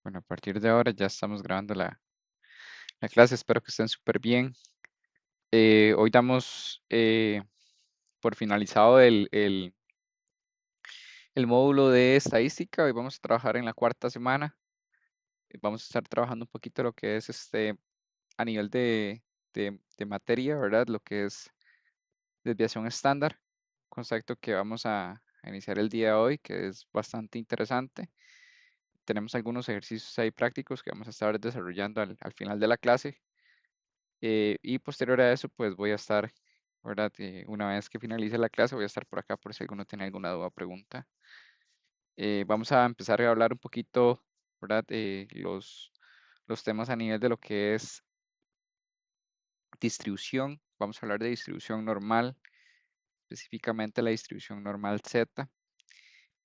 Bueno, a partir de ahora ya estamos grabando la clase, espero que estén súper bien. Hoy damos por finalizado el módulo de estadística. Hoy vamos a trabajar en la cuarta semana. Vamos a estar trabajando un poquito lo que es a nivel de materia, ¿verdad? Lo que es desviación estándar, concepto que vamos a iniciar el día de hoy, que es bastante interesante. Tenemos algunos ejercicios ahí prácticos que vamos a estar desarrollando al final de la clase. Y posterior a eso, pues voy a estar, ¿verdad? Una vez que finalice la clase, voy a estar por acá por si alguno tiene alguna duda o pregunta. Vamos a empezar a hablar un poquito, ¿verdad? Los temas a nivel de lo que es distribución. Vamos a hablar de distribución normal, específicamente la distribución normal Z,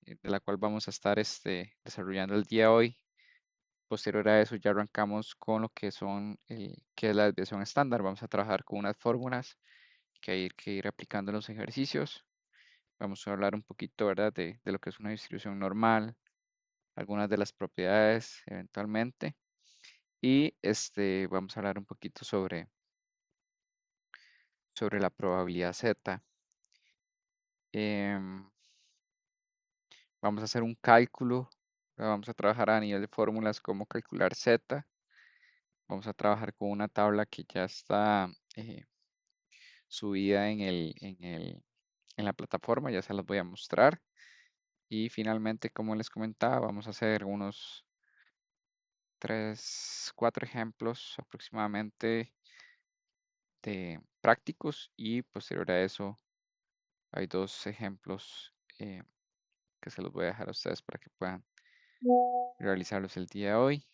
de la cual vamos a estar desarrollando el día de hoy. Posterior a eso ya arrancamos con lo que que es la desviación estándar. Vamos a trabajar con unas fórmulas que hay que ir aplicando en los ejercicios. Vamos a hablar un poquito, ¿verdad?, de lo que es una distribución normal, algunas de las propiedades eventualmente. Y vamos a hablar un poquito sobre la probabilidad Z. Em, Vamos a hacer un cálculo. Vamos a trabajar a nivel de fórmulas cómo calcular Z. Vamos a trabajar con una tabla que ya está subida en la plataforma, ya se las voy a mostrar. Y finalmente, como les comentaba, vamos a hacer unos 4 ejemplos aproximadamente de prácticos y posterior a eso hay 2 ejemplos que se los voy a dejar a ustedes para que puedan realizarlos el día de hoy.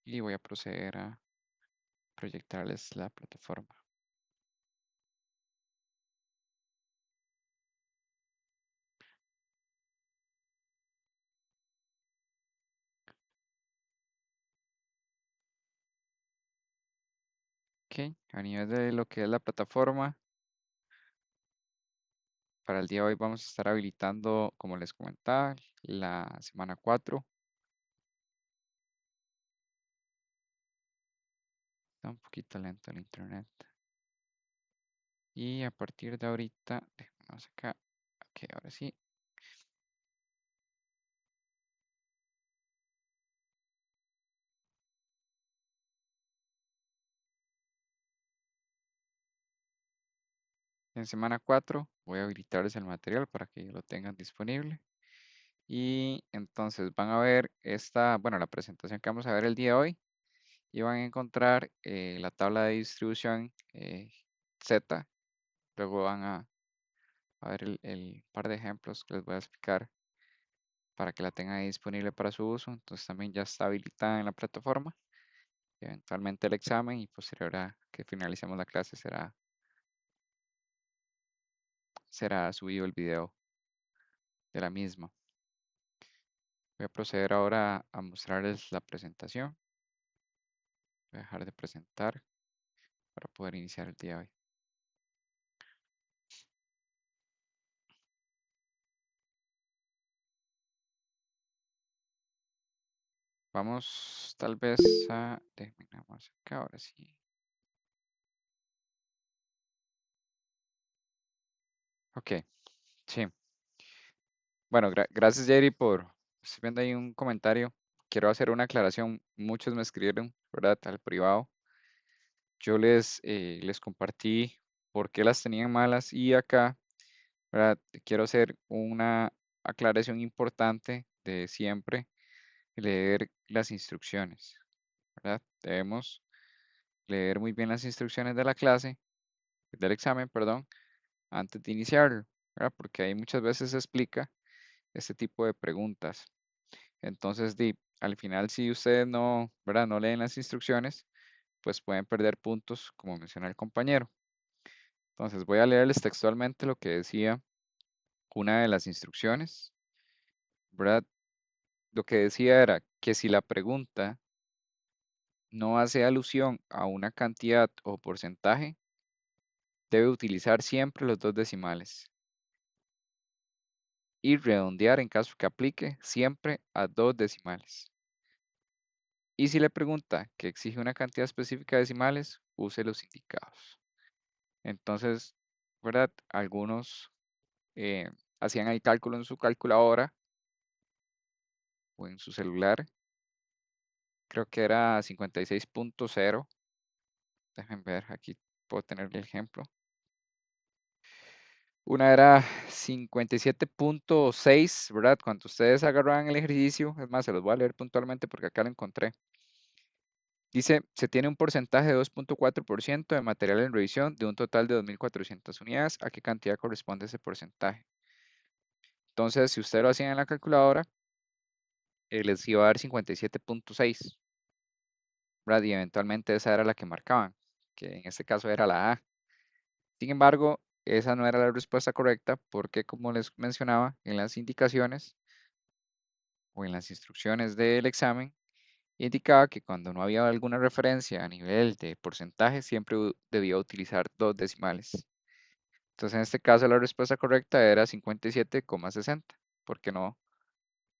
Y voy a proceder a proyectarles la plataforma. Ok, a nivel de lo que es la plataforma, para el día de hoy vamos a estar habilitando, como les comentaba, la semana 4. Está un poquito lento el internet. Y a partir de ahorita, vamos acá. Ok, ahora sí. En semana 4 voy a habilitarles el material para que lo tengan disponible. Y entonces van a ver bueno, la presentación que vamos a ver el día de hoy. Y van a encontrar la tabla de distribución Z. Luego van a ver el par de ejemplos que les voy a explicar para que la tengan ahí disponible para su uso. Entonces también ya está habilitada en la plataforma. Eventualmente el examen y posterior a que finalicemos la clase será subido el video de la misma. Voy a proceder ahora a mostrarles la presentación. Voy a dejar de presentar para poder iniciar el día de hoy. Vamos tal vez terminamos acá, ahora sí. Ok, sí. Bueno, gracias Jerry estoy viendo ahí un comentario. Quiero hacer una aclaración. Muchos me escribieron, ¿verdad? Al privado. Yo les compartí por qué las tenían malas y acá, ¿verdad? Quiero hacer una aclaración importante de siempre leer las instrucciones, ¿verdad? Debemos leer muy bien las instrucciones de la clase, del examen, perdón, antes de iniciarlo, ¿verdad? Porque ahí muchas veces se explica este tipo de preguntas. Entonces, al final, si ustedes no, ¿verdad? No leen las instrucciones, pues pueden perder puntos, como menciona el compañero. Entonces, voy a leerles textualmente lo que decía una de las instrucciones, ¿verdad? Lo que decía era que si la pregunta no hace alusión a una cantidad o porcentaje, debe utilizar siempre los 2 decimales. y redondear en caso que aplique siempre a 2 decimales. Y si le pregunta que exige una cantidad específica de decimales, use los indicados. Entonces, ¿verdad? Algunos hacían el cálculo en su calculadora o en su celular. Creo que era 56.0. Déjenme ver, aquí puedo tener el ejemplo. Una era 57.6, ¿verdad? Cuando ustedes agarran el ejercicio, es más, se los voy a leer puntualmente porque acá lo encontré. Dice, se tiene un porcentaje de 2.4% de material en revisión de un total de 2.400 unidades. ¿A qué cantidad corresponde ese porcentaje? Entonces, si ustedes lo hacían en la calculadora, les iba a dar 57.6, ¿verdad? Y eventualmente esa era la que marcaban, que en este caso era la A. Sin embargo, esa no era la respuesta correcta porque, como les mencionaba, en las indicaciones o en las instrucciones del examen, indicaba que cuando no había alguna referencia a nivel de porcentaje, siempre debía utilizar 2 decimales. Entonces, en este caso, la respuesta correcta era 57,60, porque no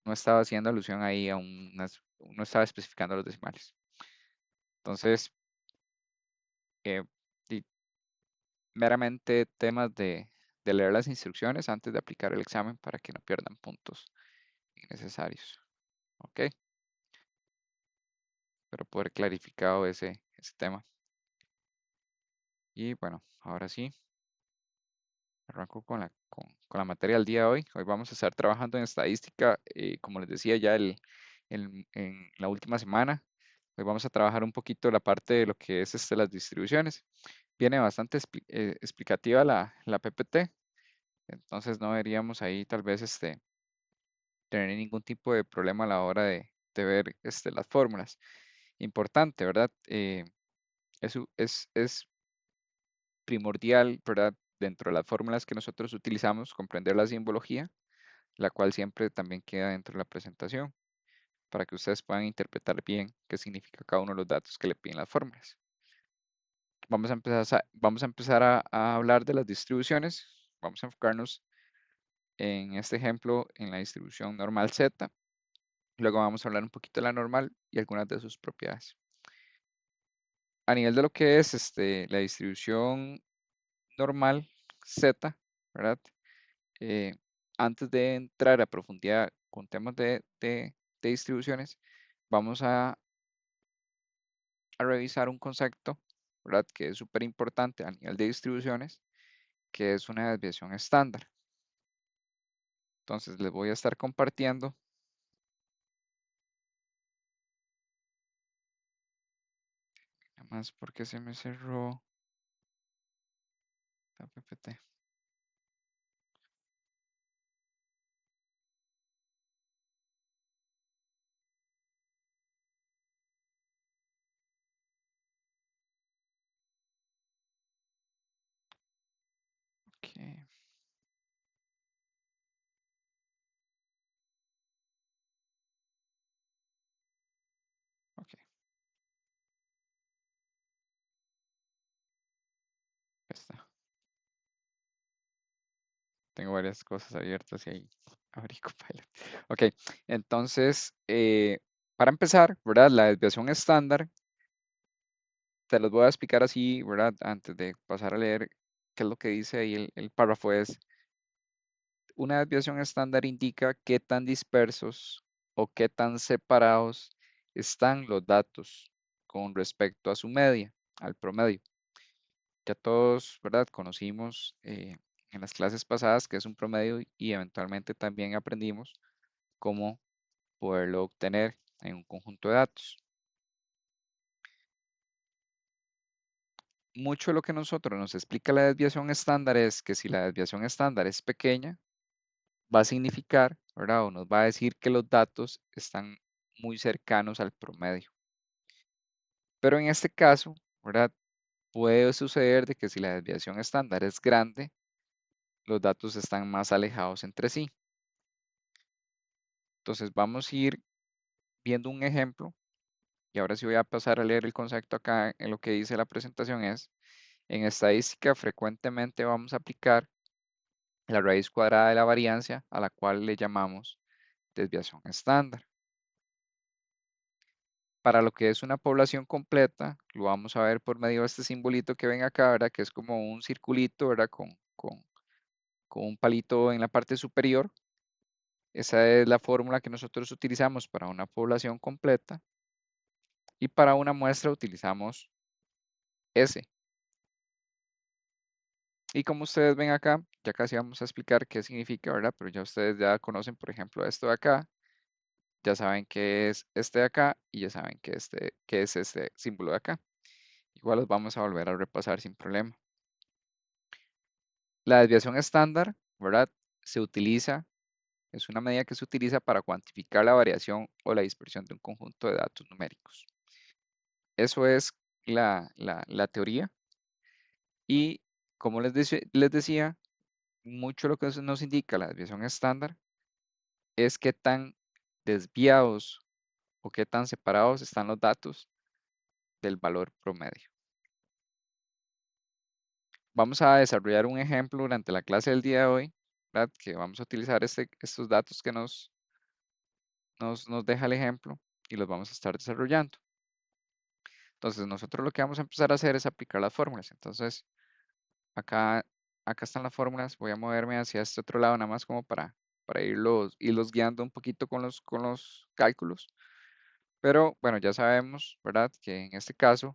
estaba haciendo alusión ahí a no estaba especificando los decimales. Entonces, eh, meramente temas de leer las instrucciones antes de aplicar el examen para que no pierdan puntos innecesarios. ¿Ok? Pero poder clarificado ese tema. Y bueno, ahora sí, arranco con la materia del día de hoy. Hoy vamos a estar trabajando en estadística, como les decía ya en la última semana. Hoy vamos a trabajar un poquito la parte de lo que es las distribuciones. Viene bastante explicativa la PPT, entonces no deberíamos ahí tal vez tener ningún tipo de problema a la hora de ver las fórmulas. Importante, ¿verdad? Es primordial, ¿verdad? Dentro de las fórmulas que nosotros utilizamos, comprender la simbología, la cual siempre también queda dentro de la presentación, para que ustedes puedan interpretar bien qué significa cada uno de los datos que le piden las fórmulas. Vamos a empezar a hablar de las distribuciones. Vamos a enfocarnos en este ejemplo en la distribución normal Z. Luego vamos a hablar un poquito de la normal y algunas de sus propiedades. A nivel de lo que es la distribución normal Z, ¿verdad? Eh, Antes de entrar a profundidad con temas de distribuciones, vamos a revisar un concepto, ¿verdad? Que es súper importante a nivel de distribuciones, que es una desviación estándar. Entonces les voy a estar compartiendo. Nada más porque se me cerró la PPT. Ok, ok, ya está. Tengo varias cosas abiertas y ahí abrí Copilot. Ok, entonces, para empezar, ¿verdad? La desviación estándar, te los voy a explicar así, ¿verdad? Antes de pasar a leer qué es lo que dice ahí el párrafo es, una desviación estándar indica qué tan dispersos o qué tan separados están los datos con respecto a su media, al promedio. Ya todos, ¿verdad? Conocimos en las clases pasadas que es un promedio y eventualmente también aprendimos cómo poderlo obtener en un conjunto de datos. Mucho de lo que nosotros nos explica la desviación estándar es que si la desviación estándar es pequeña, va a significar, ¿verdad? O nos va a decir que los datos están muy cercanos al promedio. Pero en este caso, ¿verdad? Puede suceder de que si la desviación estándar es grande, los datos están más alejados entre sí. Entonces vamos a ir viendo un ejemplo y ahora sí voy a pasar a leer el concepto acá en lo que dice la presentación es, en estadística frecuentemente vamos a aplicar la raíz cuadrada de la variancia, a la cual le llamamos desviación estándar. Para lo que es una población completa, lo vamos a ver por medio de este simbolito que ven acá, ¿verdad? Que es como un circulito, ¿verdad? Con un palito en la parte superior. Esa es la fórmula que nosotros utilizamos para una población completa. Y para una muestra utilizamos S. Y como ustedes ven acá, ya casi vamos a explicar qué significa, ¿verdad? Pero ya ustedes ya conocen, por ejemplo, esto de acá. Ya saben qué es este de acá y ya saben qué es este símbolo de acá. Igual los vamos a volver a repasar sin problema. La desviación estándar, ¿verdad? Se utiliza, es una medida que se utiliza para cuantificar la variación o la dispersión de un conjunto de datos numéricos. Eso es la teoría. Y como les decía, mucho lo que nos indica la desviación estándar es qué tan desviados o qué tan separados están los datos del valor promedio. Vamos a desarrollar un ejemplo durante la clase del día de hoy, ¿verdad? Que vamos a utilizar estos datos que nos deja el ejemplo y los vamos a estar desarrollando. Entonces, nosotros lo que vamos a empezar a hacer es aplicar las fórmulas. Entonces, acá, acá están las fórmulas. Voy a moverme hacia este otro lado, nada más como para irlos guiando un poquito con los cálculos. Pero bueno, ya sabemos, ¿verdad? Que en este caso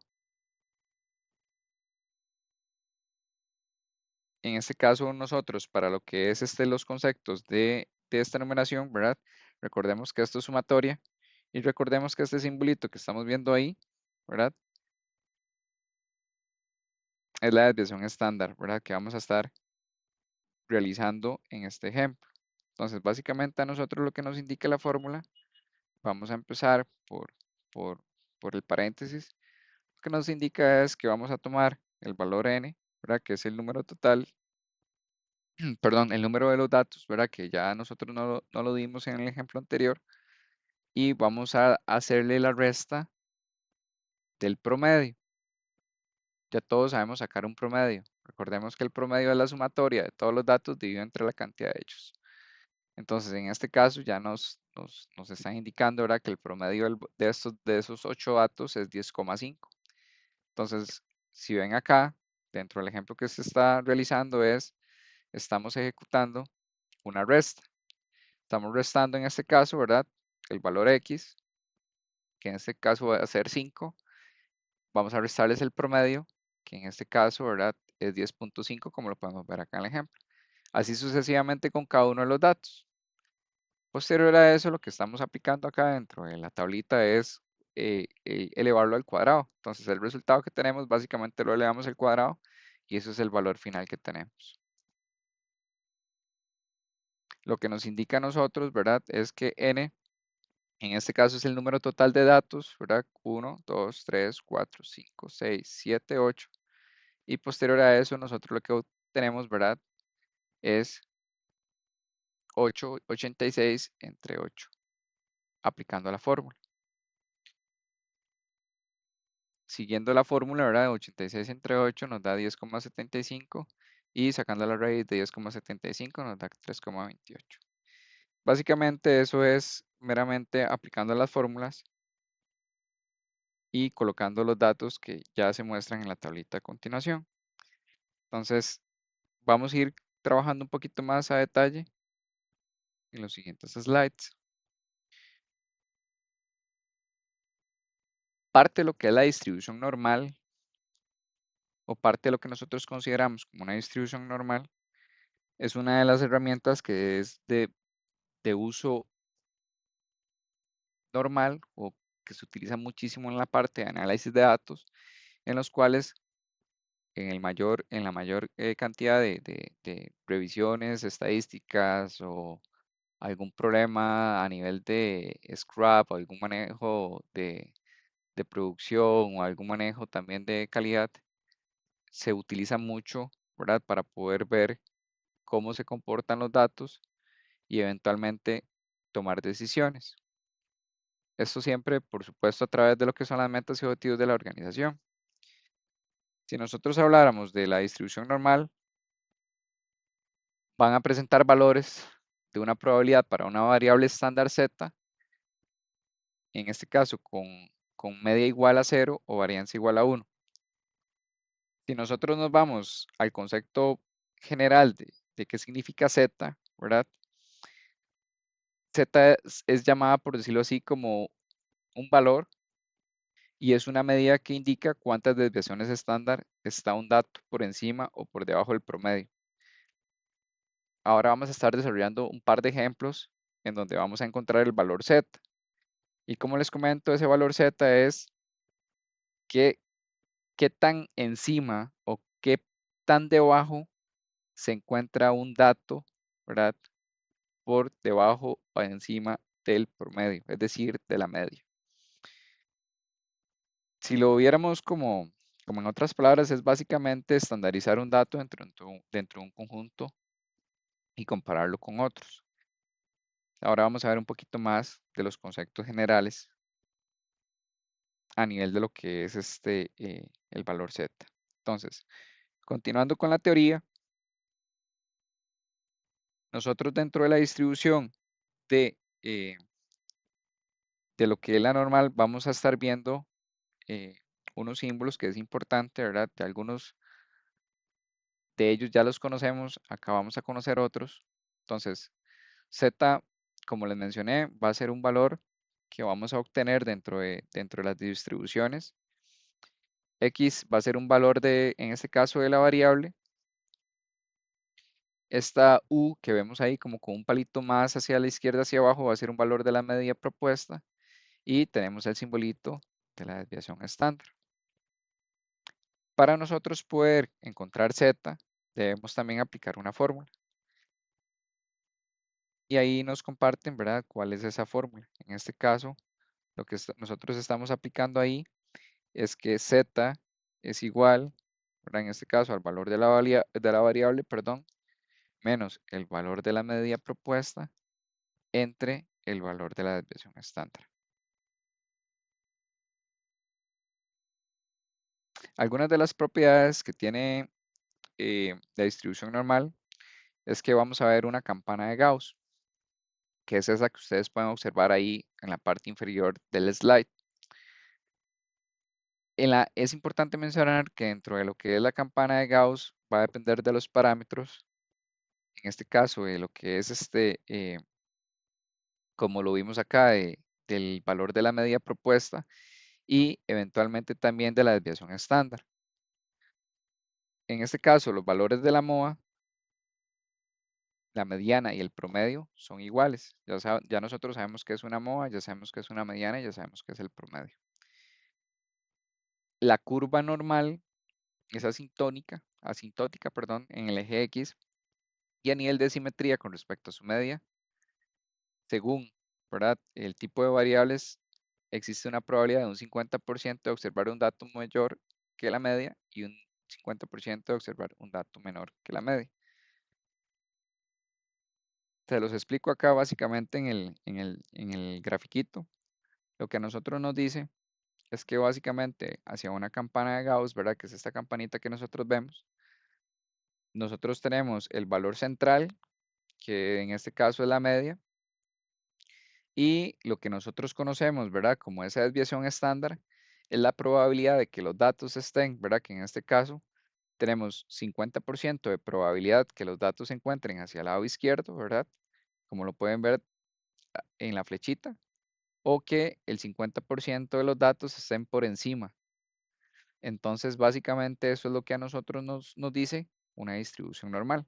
nosotros, para lo que es los conceptos de esta numeración, ¿verdad? Recordemos que esto es sumatoria y recordemos que este simbolito que estamos viendo ahí, ¿verdad? Es la desviación estándar, ¿verdad? Que vamos a estar realizando en este ejemplo. Entonces, básicamente a nosotros lo que nos indica la fórmula, vamos a empezar por, por el paréntesis. Lo que nos indica es que vamos a tomar el valor n, ¿verdad? Que es el número total, perdón, el número de los datos, ¿verdad? Que ya nosotros no lo dimos en el ejemplo anterior. Y vamos a hacerle la resta del promedio. Ya todos sabemos sacar un promedio. Recordemos que el promedio es la sumatoria de todos los datos dividido entre la cantidad de ellos. Entonces, en este caso ya nos están indicando ahora que el promedio de esos 8 datos es 10,5. Entonces, si ven acá, dentro del ejemplo que se está realizando estamos ejecutando una resta. Estamos restando en este caso, ¿verdad? El valor X, que en este caso va a ser 5. Vamos a restarles el promedio, que en este caso, ¿verdad? Es 10,5, como lo podemos ver acá en el ejemplo. Así sucesivamente con cada uno de los datos. Posterior a eso, lo que estamos aplicando acá dentro de la tablita es elevarlo al cuadrado. Entonces, el resultado que tenemos, básicamente lo elevamos al cuadrado y eso es el valor final que tenemos. Lo que nos indica a nosotros, ¿verdad? Es que n, en este caso es el número total de datos, ¿verdad? 1, 2, 3, 4, 5, 6, 7, 8. Y posterior a eso, nosotros lo que obtenemos, ¿verdad? Es 8,86 entre 8, aplicando la fórmula. Siguiendo la fórmula, ¿verdad? 86 entre 8 nos da 10,75 y sacando la raíz de 10,75 nos da 3,28. Básicamente eso es meramente aplicando las fórmulas y colocando los datos que ya se muestran en la tablita a continuación. Entonces, vamos a ir trabajando un poquito más a detalle en los siguientes slides. Parte de lo que es la distribución normal o parte de lo que nosotros consideramos como una distribución normal es una de las herramientas que es de uso normal o que se utiliza muchísimo en la parte de análisis de datos, en los cuales en la mayor cantidad de revisiones estadísticas o algún problema a nivel de scrap o algún manejo de producción o algún manejo también de calidad, se utiliza mucho, ¿verdad? Para poder ver cómo se comportan los datos y eventualmente tomar decisiones. Esto siempre, por supuesto, a través de lo que son las metas y objetivos de la organización. Si nosotros habláramos de la distribución normal, van a presentar valores de una probabilidad para una variable estándar z, en este caso con media igual a 0 o varianza igual a 1. Si nosotros nos vamos al concepto general de qué significa z, ¿verdad? Z es llamada, por decirlo así, como un valor y es una medida que indica cuántas desviaciones estándar está un dato por encima o por debajo del promedio. Ahora vamos a estar desarrollando un par de ejemplos en donde vamos a encontrar el valor z. Y como les comento, ese valor z es qué tan encima o qué tan debajo se encuentra un dato, ¿verdad? Por debajo o encima del promedio, es decir, de la media. Si lo viéramos como en otras palabras, es básicamente estandarizar un dato dentro de un conjunto y compararlo con otros. Ahora vamos a ver un poquito más de los conceptos generales a nivel de lo que es el valor z. Entonces, continuando con la teoría, nosotros dentro de la distribución de, eh, de lo que es la normal vamos a estar viendo unos símbolos que es importante, ¿verdad? De algunos de ellos ya los conocemos, acá vamos a conocer otros. Entonces, z, como les mencioné, va a ser un valor que vamos a obtener dentro de las distribuciones. X va a ser un valor en este caso, de la variable. Esta U que vemos ahí como con un palito más hacia la izquierda, hacia abajo, va a ser un valor de la medida propuesta. Y tenemos el simbolito de la desviación estándar. Para nosotros poder encontrar z, debemos también aplicar una fórmula. Y ahí nos comparten, ¿verdad?, cuál es esa fórmula. En este caso, lo que nosotros estamos aplicando ahí es que z es igual, ¿verdad?, en este caso al valor de la variable, perdón, menos el valor de la medida propuesta entre el valor de la desviación estándar. Algunas de las propiedades que tiene la distribución normal es que vamos a ver una campana de Gauss, que es esa que ustedes pueden observar ahí en la parte inferior del slide. Es importante mencionar que dentro de lo que es la campana de Gauss va a depender de los parámetros, en este caso de lo que es como lo vimos acá, del valor de la medida propuesta y eventualmente también de la desviación estándar. En este caso, los valores de la MOA, la mediana y el promedio son iguales. Ya nosotros sabemos que es una MOA, ya sabemos que es una mediana y ya sabemos que es el promedio. La curva normal es asintótica, perdón, en el eje X y a nivel de simetría con respecto a su media, según, ¿verdad?, el tipo de variables, existe una probabilidad de un 50% de observar un dato mayor que la media y un 50% de observar un dato menor que la media. Se los explico acá básicamente en el grafiquito. Lo que a nosotros nos dice es que básicamente hacia una campana de Gauss, ¿verdad?, que es esta campanita que nosotros vemos, nosotros tenemos el valor central, que en este caso es la media, y lo que nosotros conocemos, ¿verdad?, como esa desviación estándar, es la probabilidad de que los datos estén, ¿verdad?, que en este caso tenemos 50% de probabilidad que los datos se encuentren hacia el lado izquierdo, ¿verdad?, como lo pueden ver en la flechita, o que el 50% de los datos estén por encima. Entonces, básicamente eso es lo que a nosotros nos dice una distribución normal.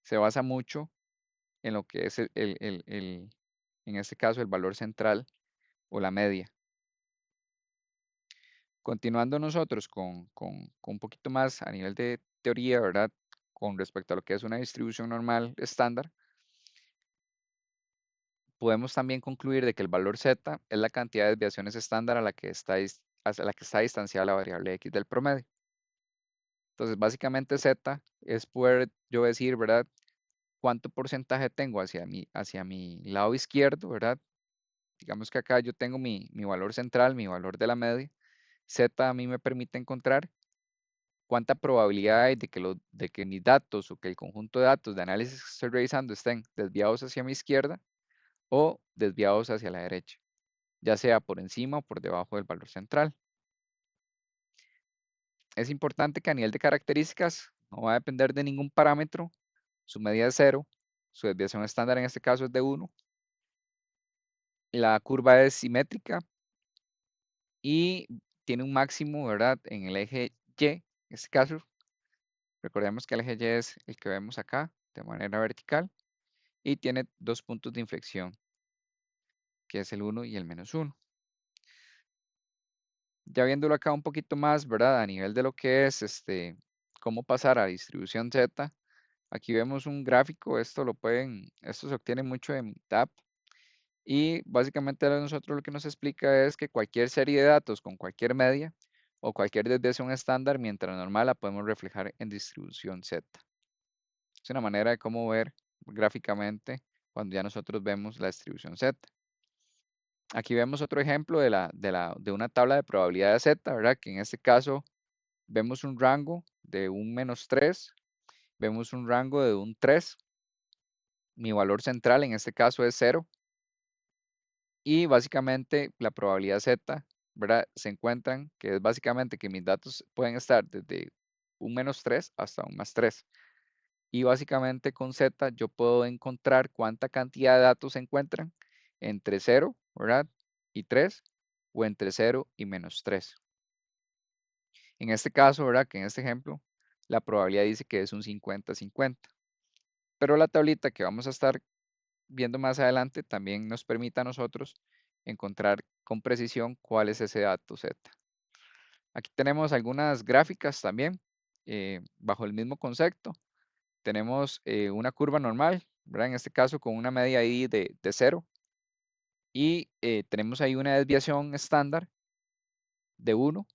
Se basa mucho en lo que es en este caso, el valor central o la media. Continuando nosotros con un poquito más a nivel de teoría, ¿verdad?, con respecto a lo que es una distribución normal estándar, podemos también concluir de que el valor z es la cantidad de desviaciones estándar a la que está distanciada la variable x del promedio. Entonces, básicamente z es poder yo decir, ¿verdad?, cuánto porcentaje tengo hacia mi lado izquierdo, ¿verdad? Digamos que acá yo tengo mi valor central, mi valor de la media. Z a mí me permite encontrar cuánta probabilidad hay de que mis datos o que el conjunto de datos de análisis que estoy revisando estén desviados hacia mi izquierda o desviados hacia la derecha, ya sea por encima o por debajo del valor central. Es importante que a nivel de características no va a depender de ningún parámetro, su medida es 0, su desviación estándar en este caso es de 1, la curva es simétrica y tiene un máximo, ¿verdad? En el eje Y, en este caso, recordemos que el eje Y es el que vemos acá de manera vertical y tiene dos puntos de inflexión, que es el 1 y el -1. Ya viéndolo acá un poquito más, ¿verdad? A nivel de lo que es cómo pasar a distribución Z, aquí vemos un gráfico, esto se obtiene mucho de Meetup y básicamente a nosotros lo que nos explica es que cualquier serie de datos con cualquier media o cualquier desviación estándar, mientras normal, la podemos reflejar en distribución Z. Es una manera de cómo ver gráficamente cuando ya nosotros vemos la distribución Z. Aquí vemos otro ejemplo de una tabla de probabilidad de Z, ¿verdad? Que en este caso vemos un rango de un -3, vemos un rango de un 3, mi valor central en este caso es 0, y básicamente la probabilidad Z, ¿verdad? Se encuentran que es básicamente que mis datos pueden estar desde un -3 hasta un +3. Y básicamente con Z yo puedo encontrar cuánta cantidad de datos se encuentran entre 0, ¿verdad? Y 3, o entre 0 y -3. En este caso, ¿verdad? Que en este ejemplo, la probabilidad dice que es un 50-50. Pero la tablita que vamos a estar viendo más adelante también nos permite a nosotros encontrar con precisión cuál es ese dato Z. Aquí tenemos algunas gráficas también bajo el mismo concepto. Tenemos una curva normal, ¿verdad? En este caso con una media ahí de 0. Y tenemos ahí una desviación estándar de 1.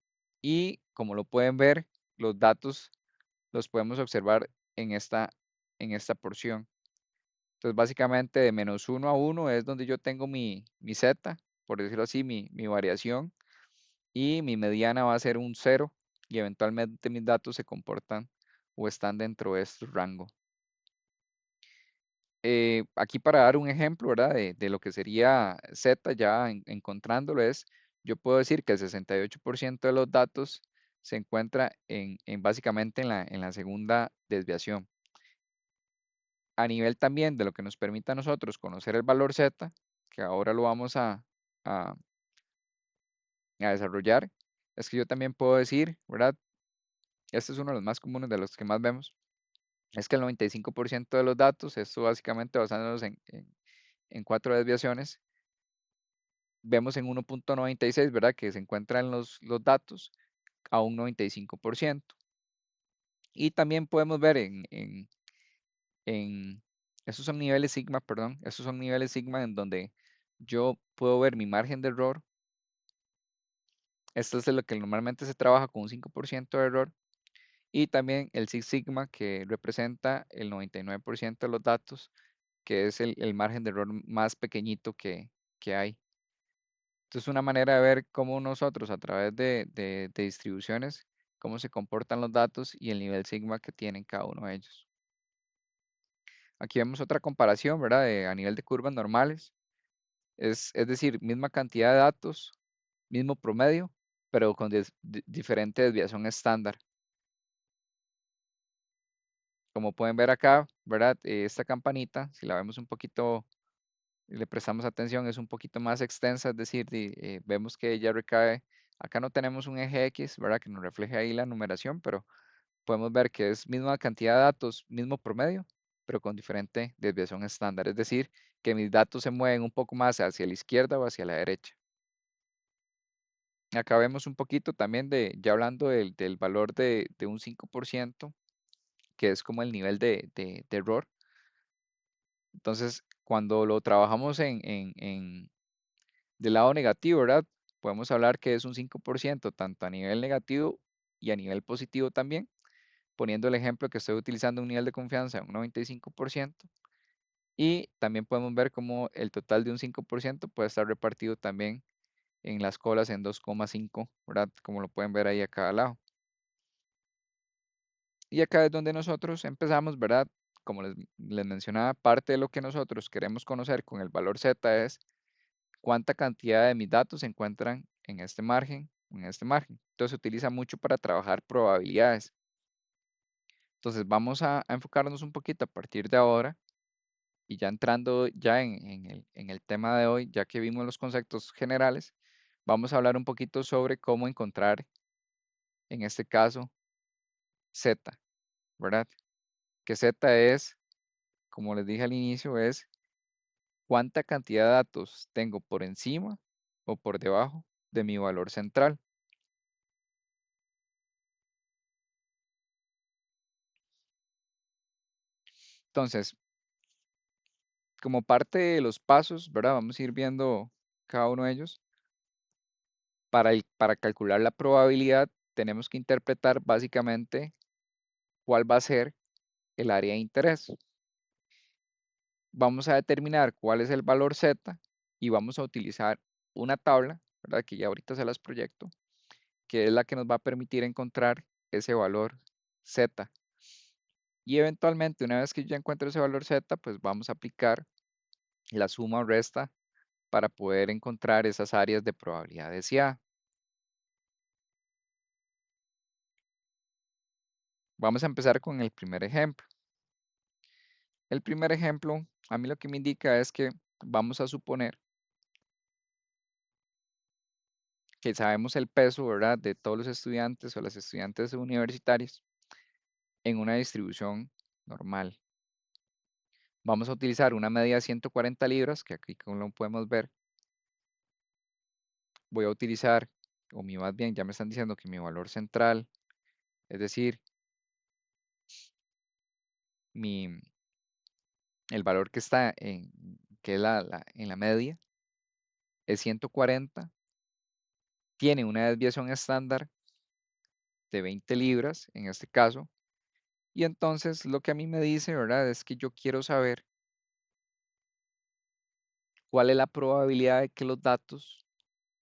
Y como lo pueden ver, los datos los podemos observar en esta porción. Entonces, básicamente de -1 a 1 es donde yo tengo mi Z, por decirlo así, mi variación. Y mi mediana va a ser un 0. Y eventualmente mis datos se comportan o están dentro de este rango. Aquí para dar un ejemplo, ¿verdad? De lo que sería Z, ya encontrándolo es, yo puedo decir que el 68% de los datos se encuentra básicamente en la segunda desviación. A nivel también de lo que nos permite a nosotros conocer el valor Z, que ahora lo vamos a desarrollar, es que yo también puedo decir, ¿verdad? Este es uno de los más comunes, de los que más vemos, es que el 95% de los datos, esto básicamente basándonos en 4 desviaciones, vemos en 1.96, ¿verdad? Que se encuentran los datos a un 95%. Y también podemos ver en esos son niveles sigma, perdón, esos son niveles sigma en donde yo puedo ver mi margen de error. Esto es de lo que normalmente se trabaja con un 5% de error. Y también el Six Sigma, que representa el 99% de los datos, que es el margen de error más pequeñito que hay. Entonces, una manera de ver cómo nosotros a través de distribuciones, cómo se comportan los datos y el nivel sigma que tienen cada uno de ellos. Aquí vemos otra comparación, ¿verdad? A nivel de curvas normales. Es decir, misma cantidad de datos, mismo promedio, pero con diferente desviación estándar. Como pueden ver acá, ¿verdad? Esta campanita, si la vemos un poquito, le prestamos atención, es un poquito más extensa, es decir, vemos que ella recae, acá no tenemos un eje X, ¿verdad? Que nos refleje ahí la numeración, pero podemos ver que es misma cantidad de datos, mismo promedio, pero con diferente desviación estándar, es decir, que mis datos se mueven un poco más hacia la izquierda o hacia la derecha. Acá vemos un poquito también ya hablando del valor de un 5%, que es como el nivel de error. Entonces, cuando lo trabajamos del lado negativo, ¿verdad? Podemos hablar que es un 5% tanto a nivel negativo y a nivel positivo también, poniendo el ejemplo que estoy utilizando un nivel de confianza de un 95%. Y también podemos ver cómo el total de un 5% puede estar repartido también en las colas en 2,5, ¿verdad? Como lo pueden ver ahí a cada lado. Y acá es donde nosotros empezamos, ¿verdad? Como les mencionaba, parte de lo que nosotros queremos conocer con el valor Z es cuánta cantidad de mis datos se encuentran en este margen, en este margen. Entonces se utiliza mucho para trabajar probabilidades. Entonces vamos a enfocarnos un poquito a partir de ahora y ya entrando ya en el tema de hoy, ya que vimos los conceptos generales, vamos a hablar un poquito sobre cómo encontrar, en este caso, Z, ¿verdad? Que Z es, como les dije al inicio, es cuánta cantidad de datos tengo por encima o por debajo de mi valor central. Entonces, como parte de los pasos, ¿verdad? Vamos a ir viendo cada uno de ellos. Para calcular la probabilidad, tenemos que interpretar básicamente cuál va a ser el área de interés. Vamos a determinar cuál es el valor Z y vamos a utilizar una tabla, ¿verdad? Que ya ahorita se las proyecto, que es la que nos va a permitir encontrar ese valor Z. Y eventualmente, una vez que ya encuentre ese valor Z, pues vamos a aplicar la suma o resta para poder encontrar esas áreas de probabilidad deseada. Vamos a empezar con el primer ejemplo. El primer ejemplo, a mí lo que me indica es que vamos a suponer que sabemos el peso, ¿verdad?, de todos los estudiantes o las estudiantes universitarios en una distribución normal. Vamos a utilizar una medida de 140 libras, que aquí como lo podemos ver, voy a utilizar, más bien ya me están diciendo que mi valor central, es decir, el valor que está que es en la media, es 140, tiene una desviación estándar de 20 libras en este caso, y entonces lo que a mí me dice, ¿verdad?, es que yo quiero saber cuál es la probabilidad de que los datos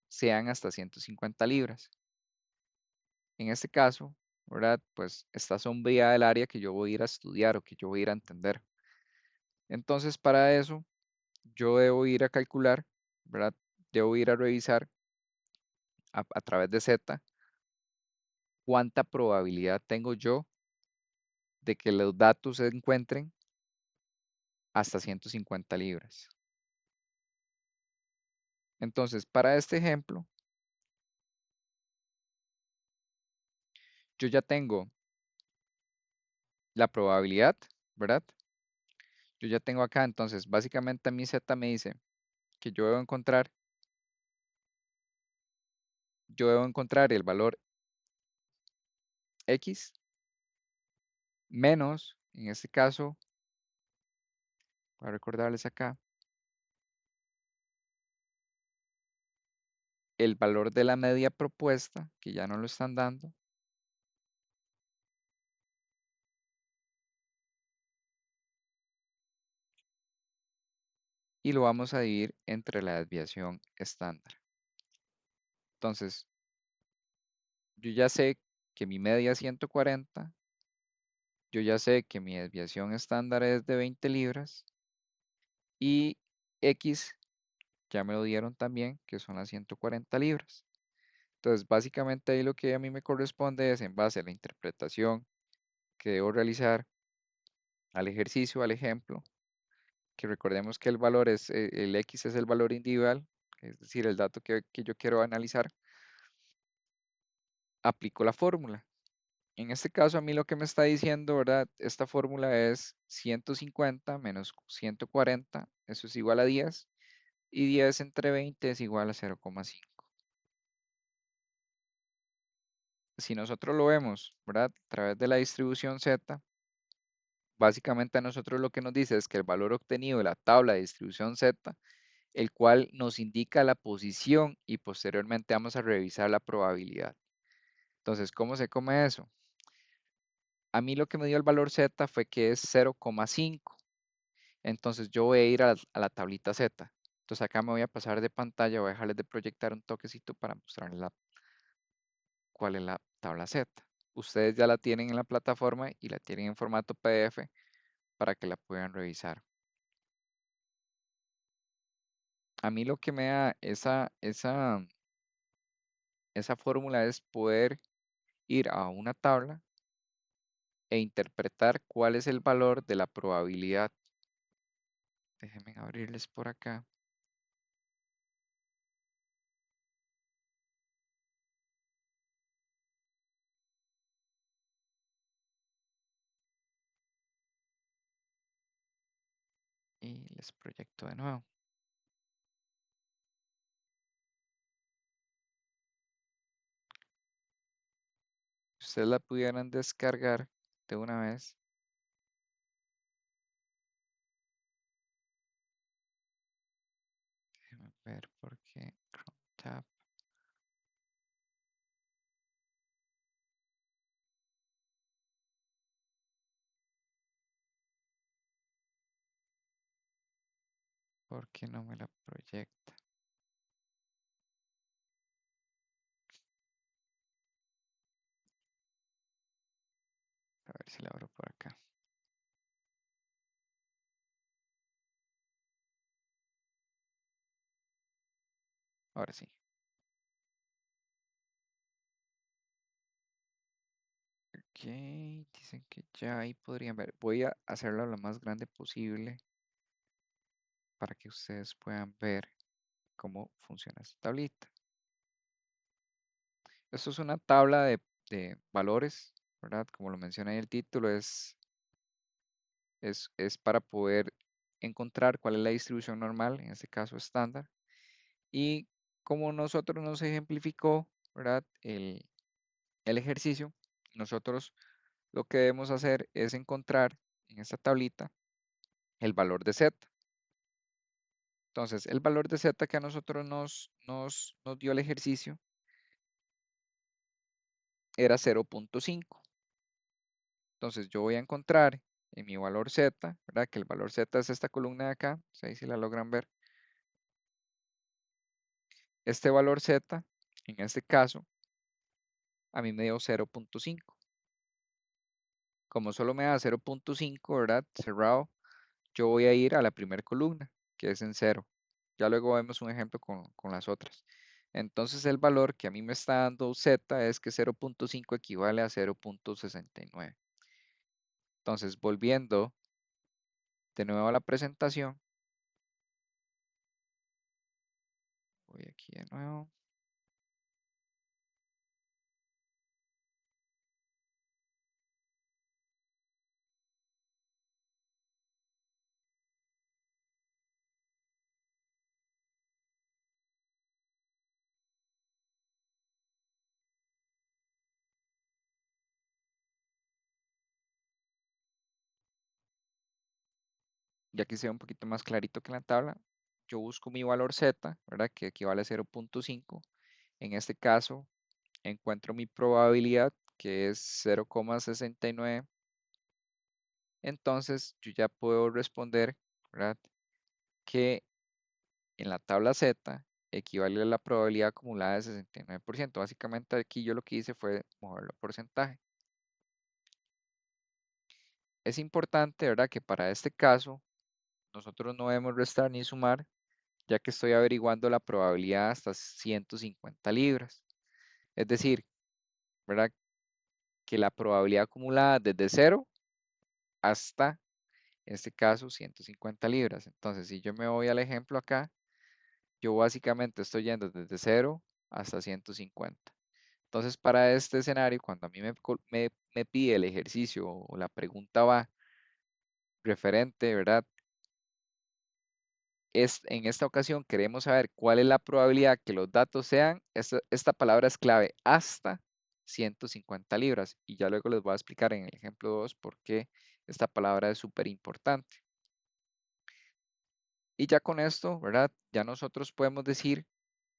sean hasta 150 libras. En este caso, ¿verdad?, pues está sombreada el área que yo voy a ir a estudiar o que yo voy a ir a entender. Entonces, para eso, yo debo ir a calcular, ¿verdad? Debo ir a revisar a través de Z cuánta probabilidad tengo yo de que los datos se encuentren hasta 150 libras. Entonces, para este ejemplo, yo ya tengo la probabilidad, ¿verdad? Yo ya tengo acá, entonces, básicamente a mi Z me dice que yo debo encontrar el valor X menos, en este caso, para recordarles acá, el valor de la media propuesta, que ya no lo están dando, y lo vamos a dividir entre la desviación estándar. Entonces, yo ya sé que mi media es 140, yo ya sé que mi desviación estándar es de 20 libras y X ya me lo dieron también, que son las 140 libras. Entonces, básicamente ahí lo que a mí me corresponde es en base a la interpretación que debo realizar al ejercicio, al ejemplo, que recordemos que el valor es, el X es el valor individual, es decir, el dato que yo quiero analizar, aplico la fórmula. En este caso, a mí lo que me está diciendo, ¿verdad? Esta fórmula es 150 menos 140, eso es igual a 10, y 10 entre 20 es igual a 0,5. Si nosotros lo vemos, ¿verdad? A través de la distribución Z, básicamente a nosotros lo que nos dice es que el valor obtenido de la tabla de distribución Z, el cual nos indica la posición y posteriormente vamos a revisar la probabilidad. Entonces, ¿cómo se come eso? A mí lo que me dio el valor Z fue que es 0,5. Entonces yo voy a ir a la tablita Z. Entonces acá me voy a pasar de pantalla, voy a dejarles de proyectar un toquecito para mostrarles cuál es la tabla Z. ustedes ya la tienen en la plataforma y la tienen en formato PDF para que la puedan revisar. A mí lo que me da esa fórmula es poder ir a una tabla e interpretar cuál es el valor de la probabilidad. Déjenme abrirles por acá. Y les proyecto de nuevo. Si ustedes la pudieran descargar de una vez. Déjenme ver por qué Chrome Tab. ¿Por qué no me la proyecta? A ver si la abro por acá. Ahora sí. Ok, dicen que ya ahí podrían ver. Voy a hacerlo lo más grande posible para que ustedes puedan ver cómo funciona esta tablita. Esto es una tabla de valores, ¿verdad? Como lo menciona en el título, es para poder encontrar cuál es la distribución normal, en este caso estándar. Y como nosotros nos ejemplificó, ¿verdad? El ejercicio, nosotros lo que debemos hacer es encontrar en esta tablita el valor de z. Entonces, el valor de z que a nosotros nos dio el ejercicio era 0.5. Entonces, yo voy a encontrar en mi valor z, ¿verdad? Que el valor z es esta columna de acá, ahí si la logran ver. Este valor z, en este caso, a mí me dio 0.5. Como solo me da 0.5, ¿verdad? Cerrado, yo voy a ir a la primera columna, que es en 0. Ya luego vemos un ejemplo con las otras. Entonces el valor que a mí me está dando z es que 0.5 equivale a 0.69. Entonces, volviendo de nuevo a la presentación, voy aquí de nuevo. Ya que sea un poquito más clarito que en la tabla, yo busco mi valor z, ¿verdad? Que equivale a 0.5. En este caso, encuentro mi probabilidad, que es 0,69. Entonces, yo ya puedo responder, ¿verdad? Que en la tabla Z equivale a la probabilidad acumulada de 69%. Básicamente aquí yo lo que hice fue moverlo a porcentaje. Es importante, ¿verdad? Que para este caso nosotros no debemos restar ni sumar, ya que estoy averiguando la probabilidad hasta 150 libras. Es decir, ¿verdad? Que la probabilidad acumulada desde 0 hasta, en este caso, 150 libras. Entonces, si yo me voy al ejemplo acá, yo básicamente estoy yendo desde 0 hasta 150. Entonces, para este escenario, cuando a mí me pide el ejercicio o la pregunta va referente, ¿verdad? En esta ocasión queremos saber cuál es la probabilidad que los datos sean, esta palabra es clave, hasta 150 libras. Y ya luego les voy a explicar en el ejemplo 2 por qué esta palabra es súper importante. Y ya con esto, ¿verdad? Ya nosotros podemos decir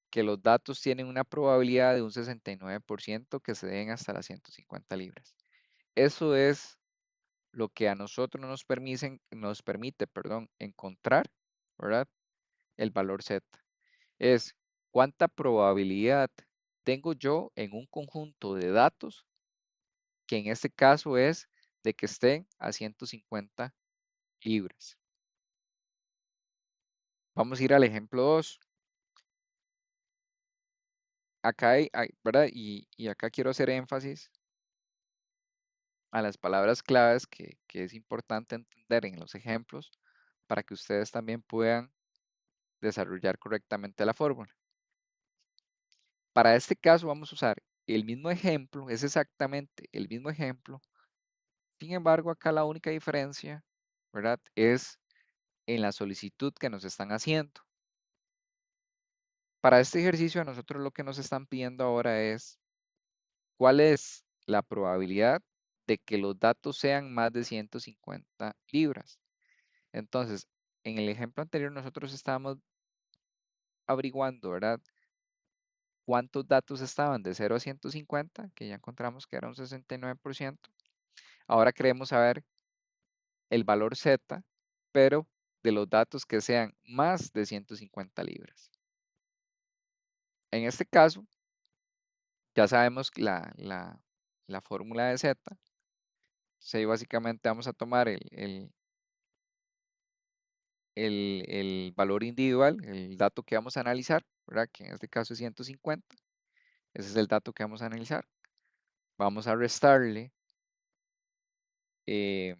que los datos tienen una probabilidad de un 69% que se den hasta las 150 libras. Eso es lo que a nosotros nos permite, perdón, encontrar, ¿verdad? El valor Z. Es cuánta probabilidad tengo yo en un conjunto de datos que en este caso es de que estén a 150 libras. Vamos a ir al ejemplo 2. Acá ¿verdad? Y acá quiero hacer énfasis a las palabras claves que es importante entender en los ejemplos para que ustedes también puedan desarrollar correctamente la fórmula. Para este caso vamos a usar el mismo ejemplo, es exactamente el mismo ejemplo. Sin embargo, acá la única diferencia, ¿verdad? Es en la solicitud que nos están haciendo. Para este ejercicio a nosotros lo que nos están pidiendo ahora es cuál es la probabilidad de que los datos sean más de 150 libras. Entonces, en el ejemplo anterior nosotros estábamos averiguando, ¿verdad? Cuántos datos estaban de 0 a 150, que ya encontramos que era un 69%. Ahora queremos saber el valor Z, pero de los datos que sean más de 150 libras. En este caso, ya sabemos la fórmula de Z. Entonces, básicamente vamos a tomar el valor individual, el dato que vamos a analizar, ¿verdad? Que en este caso es 150. Ese es el dato que vamos a analizar. Vamos a restarle eh,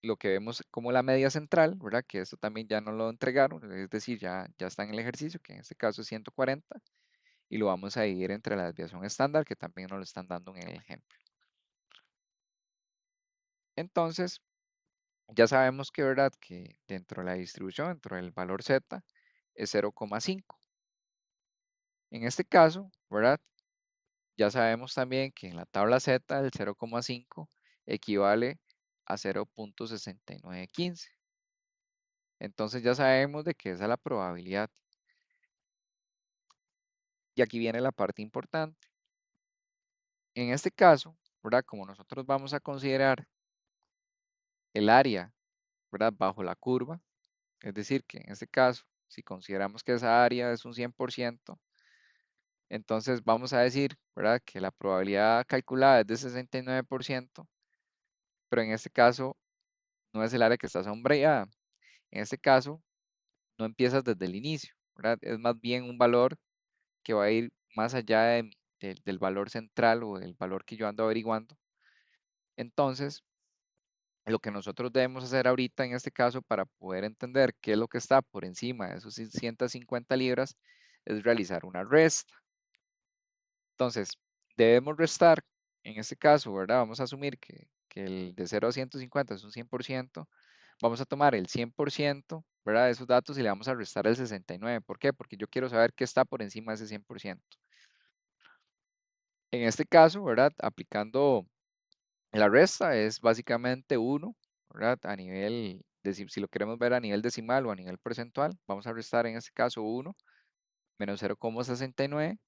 lo que vemos como la media central, ¿verdad? Que esto también ya no lo entregaron, es decir, ya está en el ejercicio, que en este caso es 140, y lo vamos a dividir entre la desviación estándar, que también nos lo están dando en el ejemplo. Entonces, ya sabemos que, ¿verdad? Que dentro de la distribución, dentro del valor Z, es 0,5. En este caso, ¿verdad? Ya sabemos también que en la tabla Z el 0,5 equivale a 0.6915. Entonces ya sabemos de que esa es la probabilidad. Y aquí viene la parte importante. En este caso, ¿verdad? Como nosotros vamos a considerar el área, ¿verdad? Bajo la curva, es decir, que en este caso, si consideramos que esa área es un 100%, entonces vamos a decir, ¿verdad? Que la probabilidad calculada es de 69%, pero en este caso no es el área que está sombreada. En este caso, no empiezas desde el inicio, ¿verdad? Es más bien un valor que va a ir más allá del valor central o del valor que yo ando averiguando. Entonces, lo que nosotros debemos hacer ahorita en este caso para poder entender qué es lo que está por encima de esos 150 libras es realizar una resta. Entonces, debemos restar, en este caso, ¿verdad? Vamos a asumir que el de 0 a 150 es un 100%. Vamos a tomar el 100%, ¿verdad? De esos datos y le vamos a restar el 69. ¿Por qué? Porque yo quiero saber qué está por encima de ese 100%. En este caso, ¿verdad? Aplicando la resta es básicamente 1, ¿verdad? A nivel, si lo queremos ver a nivel decimal o a nivel porcentual, vamos a restar en este caso 1 menos 0,69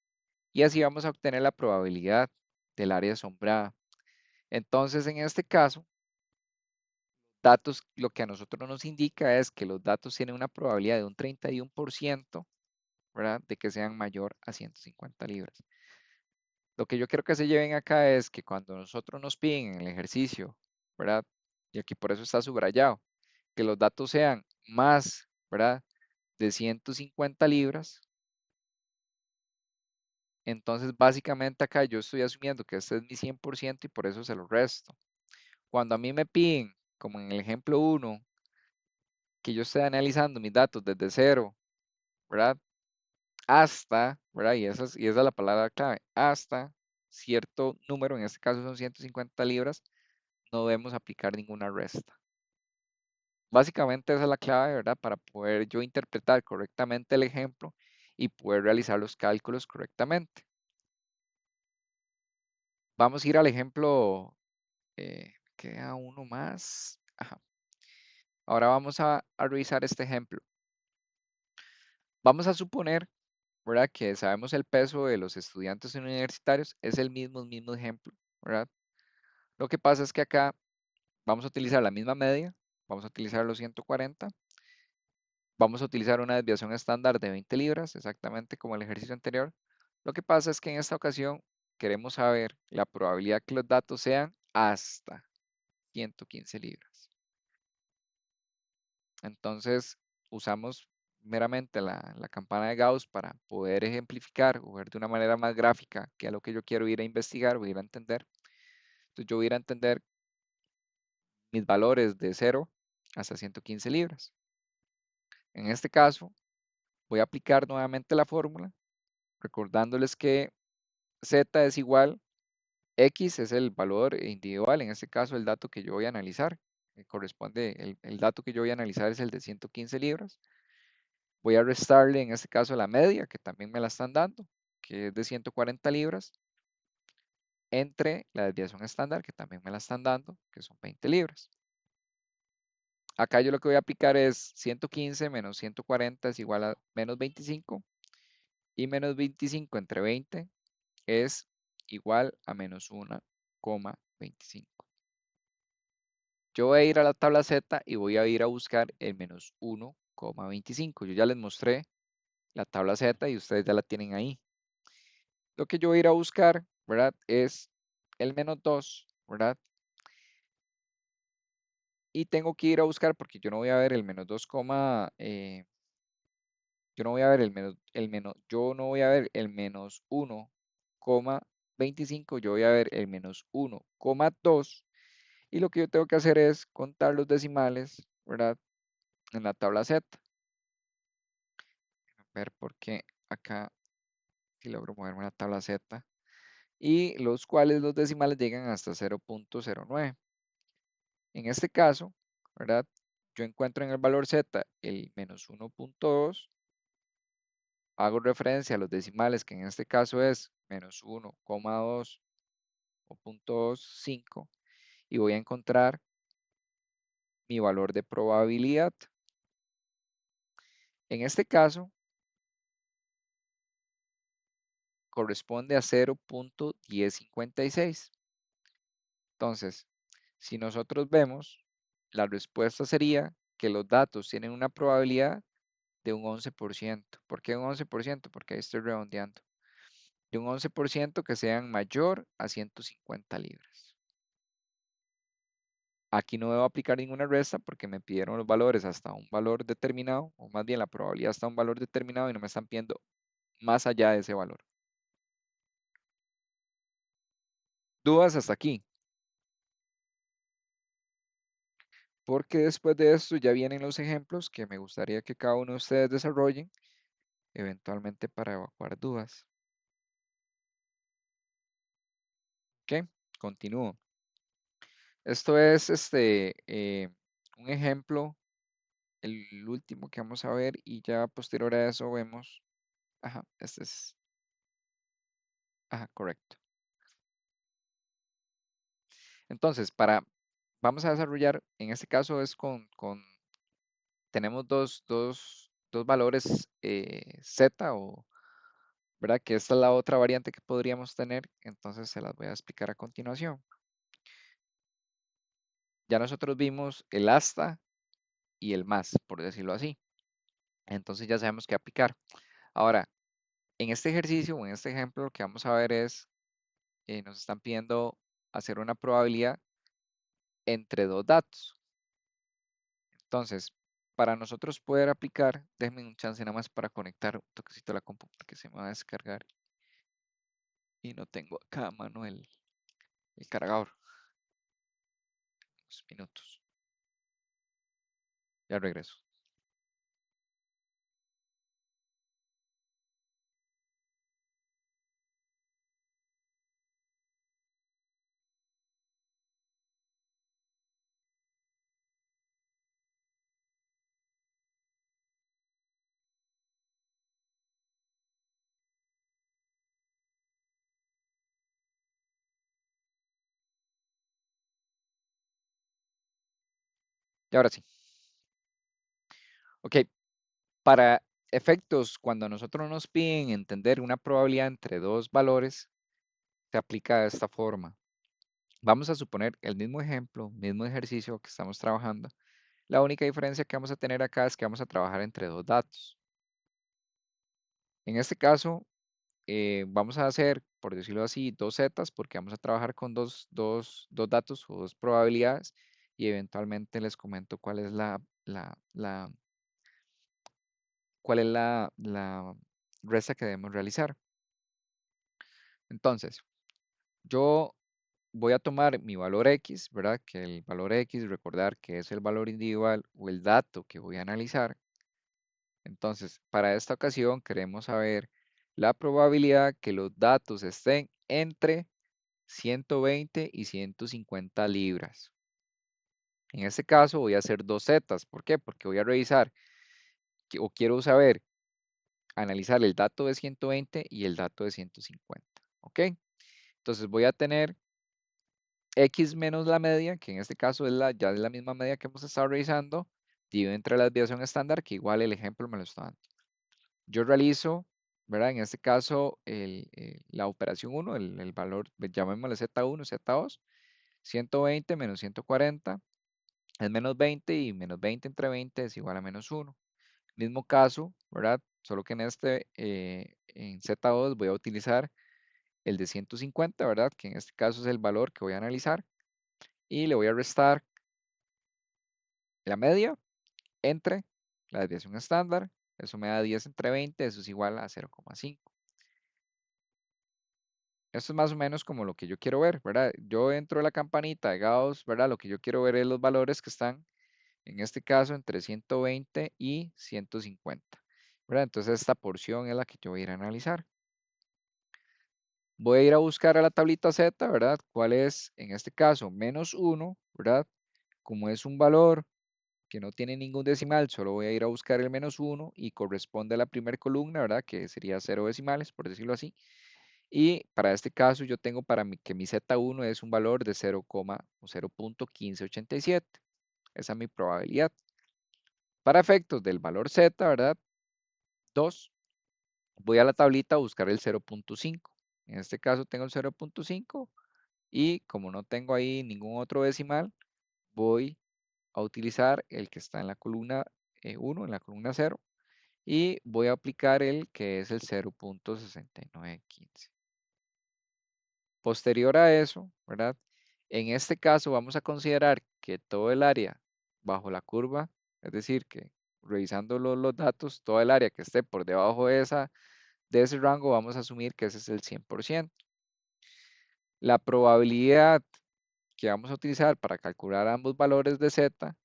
y así vamos a obtener la probabilidad del área asombrada. Entonces, en este caso, datos, lo que a nosotros nos indica es que los datos tienen una probabilidad de un 31%, ¿verdad? De que sean mayor a 150 libras. Lo que yo quiero que se lleven acá es que cuando nosotros nos piden en el ejercicio, ¿verdad? Y aquí por eso está subrayado, que los datos sean más, ¿verdad? De 150 libras. Entonces, básicamente acá yo estoy asumiendo que este es mi 100% y por eso se lo resto. Cuando a mí me piden, como en el ejemplo 1, que yo esté analizando mis datos desde cero, ¿verdad? Hasta, ¿verdad? Y esa es la palabra clave, hasta cierto número, en este caso son 150 libras, no debemos aplicar ninguna resta. Básicamente esa es la clave, ¿verdad? Para poder yo interpretar correctamente el ejemplo y poder realizar los cálculos correctamente. Vamos a ir al ejemplo, queda uno más. Ajá. Ahora vamos a revisar este ejemplo. Vamos a suponer, ¿verdad? Que sabemos el peso de los estudiantes universitarios, es el mismo ejemplo, ¿verdad? Lo que pasa es que acá vamos a utilizar la misma media, vamos a utilizar los 140. Vamos a utilizar una desviación estándar de 20 libras, exactamente como el ejercicio anterior. Lo que pasa es que en esta ocasión queremos saber la probabilidad que los datos sean hasta 115 libras. Entonces, usamos meramente la campana de Gauss para poder ejemplificar o ver de una manera más gráfica qué es lo que yo quiero ir a investigar o ir a entender. Entonces, yo voy a ir a entender mis valores de 0 hasta 115 libras. En este caso, voy a aplicar nuevamente la fórmula, recordándoles que Z es igual, X es el valor individual, en este caso el dato que yo voy a analizar, corresponde, el dato que yo voy a analizar es el de 115 libras. Voy a restarle en este caso la media, que también me la están dando, que es de 140 libras, entre la desviación estándar, que también me la están dando, que son 20 libras. Acá yo lo que voy a aplicar es 115 menos 140 es igual a menos 25, y menos 25 entre 20 es igual a menos 1,25. Yo voy a ir a la tabla Z y voy a ir a buscar el menos 1,25. Yo ya les mostré la tabla Z y ustedes ya la tienen ahí. Lo que yo voy a ir a buscar, ¿verdad? Es el menos 2, ¿verdad? Y tengo que ir a buscar porque yo no voy a ver el menos 2, yo no voy a ver yo no voy a ver el menos 1,25, yo voy a ver el menos 1,2. Y lo que yo tengo que hacer es contar los decimales, ¿verdad? En la tabla Z. A ver por qué acá si logro moverme la tabla Z. Y los cuales los decimales llegan hasta 0,09. En este caso, ¿verdad? Yo encuentro en el valor Z el menos 1,2. Hago referencia a los decimales, que en este caso es menos 1,2 o 0,25. Y voy a encontrar mi valor de probabilidad. En este caso, corresponde a 0,1056. Entonces, si nosotros vemos, la respuesta sería que los datos tienen una probabilidad de un 11%. ¿Por qué un 11%? Porque ahí estoy redondeando. De un 11% que sean mayor a 150 libras. Aquí no debo aplicar ninguna resta porque me pidieron los valores hasta un valor determinado, o más bien la probabilidad hasta un valor determinado y no me están pidiendo más allá de ese valor. ¿Dudas hasta aquí? Porque después de esto ya vienen los ejemplos que me gustaría que cada uno de ustedes desarrollen, eventualmente para evacuar dudas. ¿Ok? Continúo. Esto es un ejemplo, el último que vamos a ver, y ya posterior a eso vemos. Ajá, este es. Ajá, correcto. Entonces, vamos a desarrollar, en este caso es tenemos dos valores Z, ¿verdad? Que esta es la otra variante que podríamos tener, entonces se las voy a explicar a continuación. Ya nosotros vimos el hasta y el más, por decirlo así. Entonces ya sabemos qué aplicar. Ahora, en este ejercicio o en este ejemplo, lo que vamos a ver es, nos están pidiendo hacer una probabilidad entre dos datos. Entonces, para nosotros poder aplicar, déjenme un chance nada más para conectar un toquecito a la compu porque se me va a descargar y no tengo acá a mano el cargador. Unos minutos. Ya regreso. Y ahora sí. Ok, para efectos, cuando a nosotros nos piden entender una probabilidad entre dos valores, se aplica de esta forma. Vamos a suponer el mismo ejemplo, mismo ejercicio que estamos trabajando. La única diferencia que vamos a tener acá es que vamos a trabajar entre dos datos. En este caso, vamos a hacer, por decirlo así, dos zetas, porque vamos a trabajar con dos datos o dos probabilidades, y eventualmente les comento cuál es la resta que debemos realizar. Entonces, yo voy a tomar mi valor X, ¿verdad? Que el valor X, recordar que es el valor individual o el dato que voy a analizar. Entonces, para esta ocasión queremos saber la probabilidad que los datos estén entre 120 y 150 libras. En este caso voy a hacer dos zetas. ¿Por qué? Porque voy a revisar o quiero saber, analizar el dato de 120 y el dato de 150. ¿Ok? Entonces voy a tener X menos la media, que en este caso ya es la misma media que hemos estado revisando, dividido entre la desviación estándar, que igual el ejemplo me lo está dando. Yo realizo, ¿verdad? En este caso, la operación 1, el valor, llamémosle Z1, Z2, 120 menos 140 es menos 20 y menos 20 entre 20 es igual a menos 1. Mismo caso, ¿verdad? Solo que en Z2 voy a utilizar el de 150, ¿verdad? Que en este caso es el valor que voy a analizar y le voy a restar la media entre la desviación estándar. Eso me da 10 entre 20, eso es igual a 0,5. Esto es más o menos como lo que yo quiero ver, ¿verdad? Yo entro a la campanita de Gauss, ¿verdad? Lo que yo quiero ver es los valores que están, en este caso, entre 120 y 150, ¿verdad? Entonces esta porción es la que yo voy a ir a analizar. Voy a ir a buscar a la tablita Z, ¿verdad? ¿Cuál es, en este caso, menos 1, ¿verdad? Como es un valor que no tiene ningún decimal, solo voy a ir a buscar el menos 1 y corresponde a la primera columna, ¿verdad? Que sería 0 decimales, por decirlo así. Y para este caso yo tengo que mi Z1 es un valor de 0,1587. Esa es mi probabilidad. Para efectos del valor Z, ¿verdad? 2, voy a la tablita a buscar el 0,5. En este caso tengo el 0,5 y como no tengo ahí ningún otro decimal, voy a utilizar el que está en la columna 1, en la columna 0, y voy a aplicar el que es el 0,6915. Posterior a eso, ¿verdad? En este caso vamos a considerar que todo el área bajo la curva, es decir, que revisando los datos, todo el área que esté por debajo de ese rango, vamos a asumir que ese es el 100%. La probabilidad que vamos a utilizar para calcular ambos valores de Z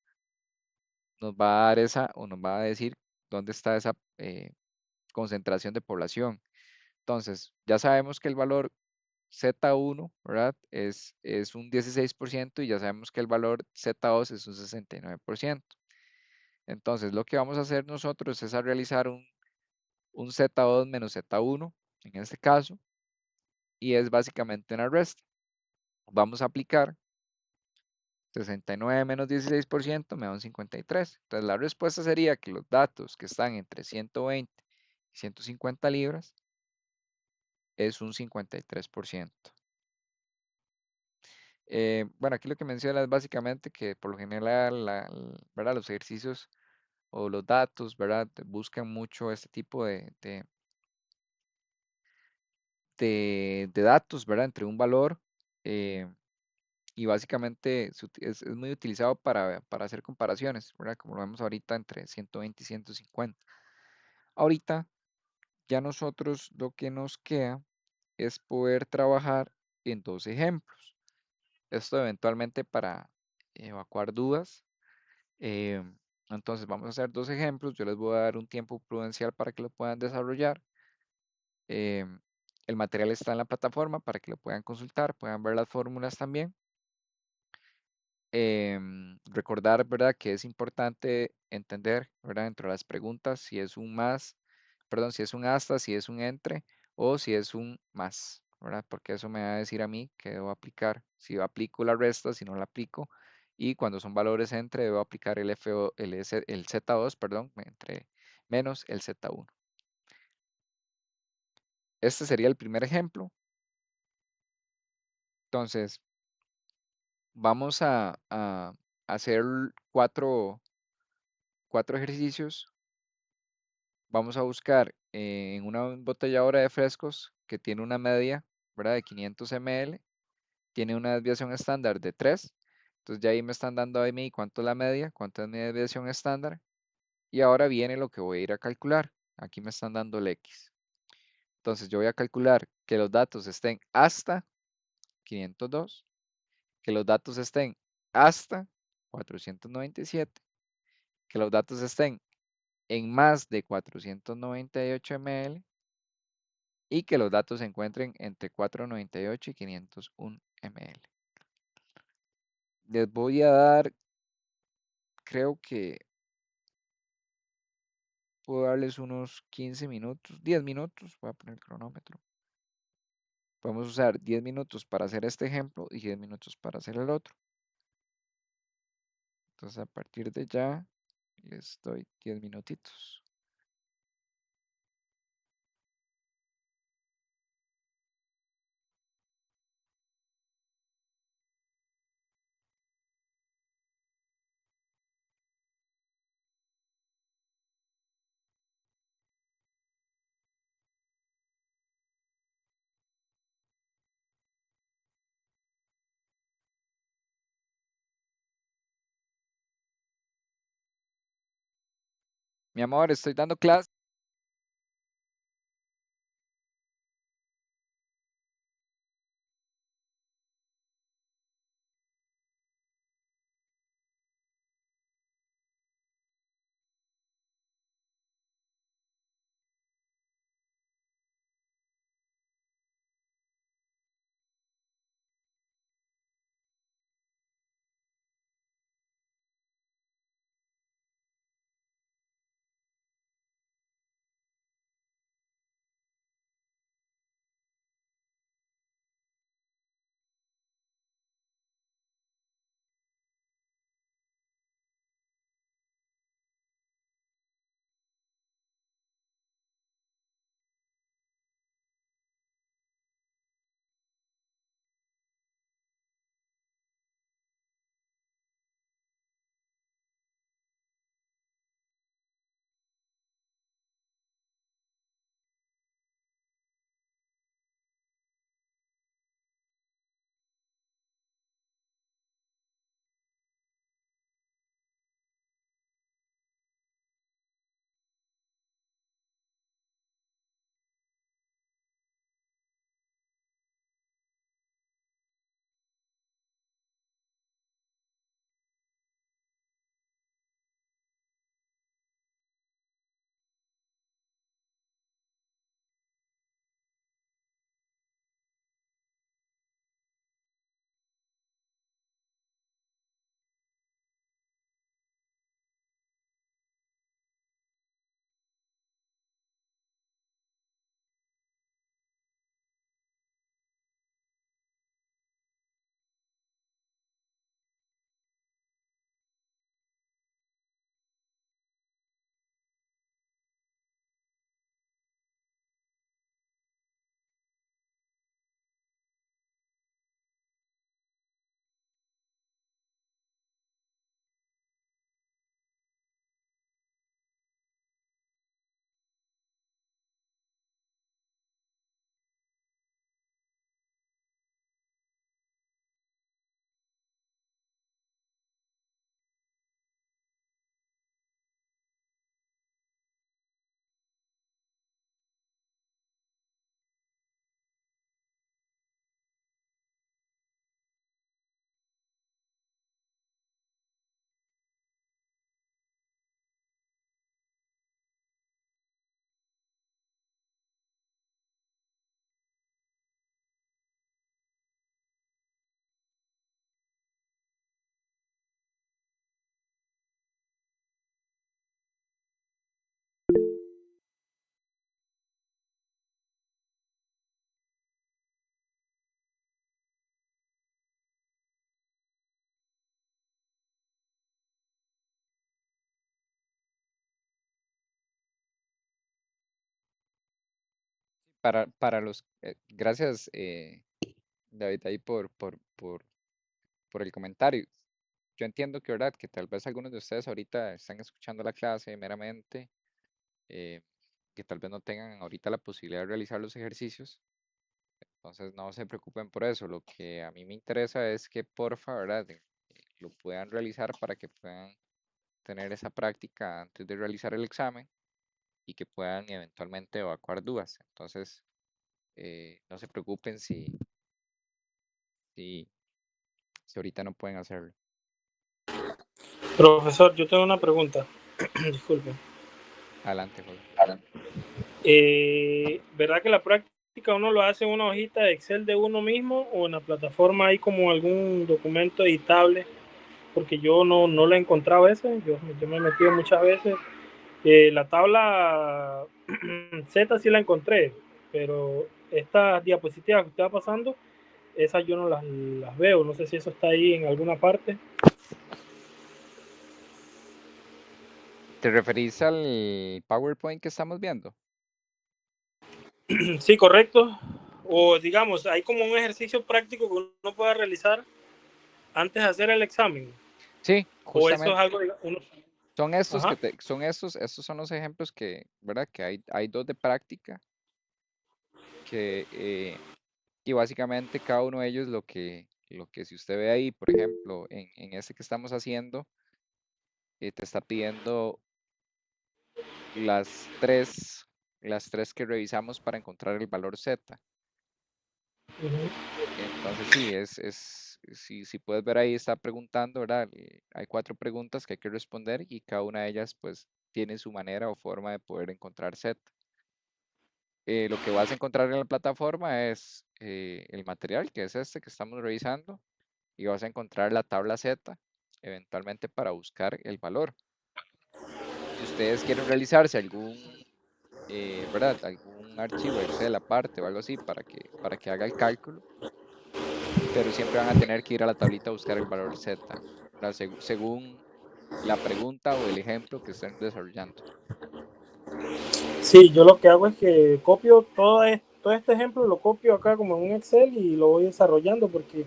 nos va a dar esa, o nos va a decir dónde está esa concentración de población. Entonces, ya sabemos que el valor Z1, ¿verdad? Es un 16% y ya sabemos que el valor Z2 es un 69%. Entonces, lo que vamos a hacer nosotros es a realizar un Z2 menos Z1, en este caso, y es básicamente una resta. Vamos a aplicar 69 menos 16% me da un 53. Entonces, la respuesta sería que los datos que están entre 120 y 150 libras es un 53%. Bueno, aquí lo que menciona es básicamente que por lo general, ¿verdad? Los ejercicios o los datos, ¿verdad? Buscan mucho este tipo de datos, ¿verdad? Entre un valor eh, y básicamente es muy utilizado para hacer comparaciones, ¿verdad? Como lo vemos ahorita entre 120 y 150. Ahorita ya nosotros lo que nos queda es poder trabajar en dos ejemplos. Esto eventualmente para evacuar dudas. Eh, entonces vamos a hacer dos ejemplos. Yo les voy a dar un tiempo prudencial para que lo puedan desarrollar. Eh, el material está en la plataforma para que lo puedan consultar, puedan ver las fórmulas también. Recordar, ¿verdad? Que es importante entender, ¿verdad? Dentro de las preguntas si es un más, perdón, si es un hasta, si es un entre o si es un más, ¿verdad? Porque eso me va a decir a mí que debo aplicar. Si aplico la resta, si no la aplico. Y cuando son valores entre, debo aplicar el Z2, perdón, entre menos el Z1. Este sería el primer ejemplo. Entonces, vamos a hacer cuatro ejercicios. Vamos a buscar en una embotelladora de frescos que tiene una media, ¿verdad? De 500 ml, tiene una desviación estándar de 3. Entonces ya ahí me están dando a mí cuánto es la media, cuánto es mi desviación estándar. Y ahora viene lo que voy a ir a calcular. Aquí me están dando el X. Entonces yo voy a calcular que los datos estén hasta 502, que los datos estén hasta 497, que los datos estén en más de 498 ml y que los datos se encuentren entre 498 y 501 ml. Les voy a dar, creo que puedo darles unos 15 minutos, 10 minutos, voy a poner el cronómetro. Podemos usar 10 minutos para hacer este ejemplo y 10 minutos para hacer el otro. Entonces a partir de ya les doy 10 minutitos. Mi amor, estoy dando clase. Para los, gracias David ahí por el comentario. Yo entiendo que, ¿verdad? Que tal vez algunos de ustedes ahorita están escuchando la clase meramente, que tal vez no tengan ahorita la posibilidad de realizar los ejercicios. Entonces no se preocupen por eso. Lo que a mí me interesa es que porfa, ¿verdad? Lo puedan realizar para que puedan tener esa práctica antes de realizar el examen y que puedan eventualmente evacuar dudas. Entonces, no se preocupen si, si ahorita no pueden hacerlo. Profesor, yo tengo una pregunta. Disculpe. Adelante, Jorge. ¿Verdad que la práctica uno lo hace en una hojita de Excel de uno mismo o en la plataforma hay como algún documento editable? Porque yo no la he encontrado ese, yo me he metido muchas veces. La tabla Z sí la encontré, pero estas diapositivas que usted va pasando, esas yo no las veo, no sé si eso está ahí en alguna parte. ¿Te referís al PowerPoint que estamos viendo? Sí, correcto. O digamos, hay como un ejercicio práctico que uno pueda realizar antes de hacer el examen. Sí, O eso es justamente. algo, uno... Son estos Ajá. estos son los ejemplos que, ¿verdad? Que hay dos de práctica que, y básicamente cada uno de ellos lo que si usted ve ahí, por ejemplo, en este que estamos haciendo, te está pidiendo las tres, las tres que revisamos para encontrar el valor Z. Uh-huh. Entonces sí, si puedes ver ahí, está preguntando, ¿verdad? Hay cuatro preguntas que hay que responder y cada una de ellas pues tiene su manera o forma de poder encontrar Z. Lo que vas a encontrar en la plataforma es el material, que es este que estamos revisando, y vas a encontrar la tabla Z eventualmente para buscar el valor. Si ustedes quieren realizarse ¿verdad? Algún archivo Excel aparte o algo así para que haga el cálculo, pero siempre van a tener que ir a la tablita a buscar el valor Z, ¿verdad? Según la pregunta o el ejemplo que estén desarrollando. Sí, yo lo que hago es que copio todo este ejemplo, lo copio acá como en un Excel y lo voy desarrollando porque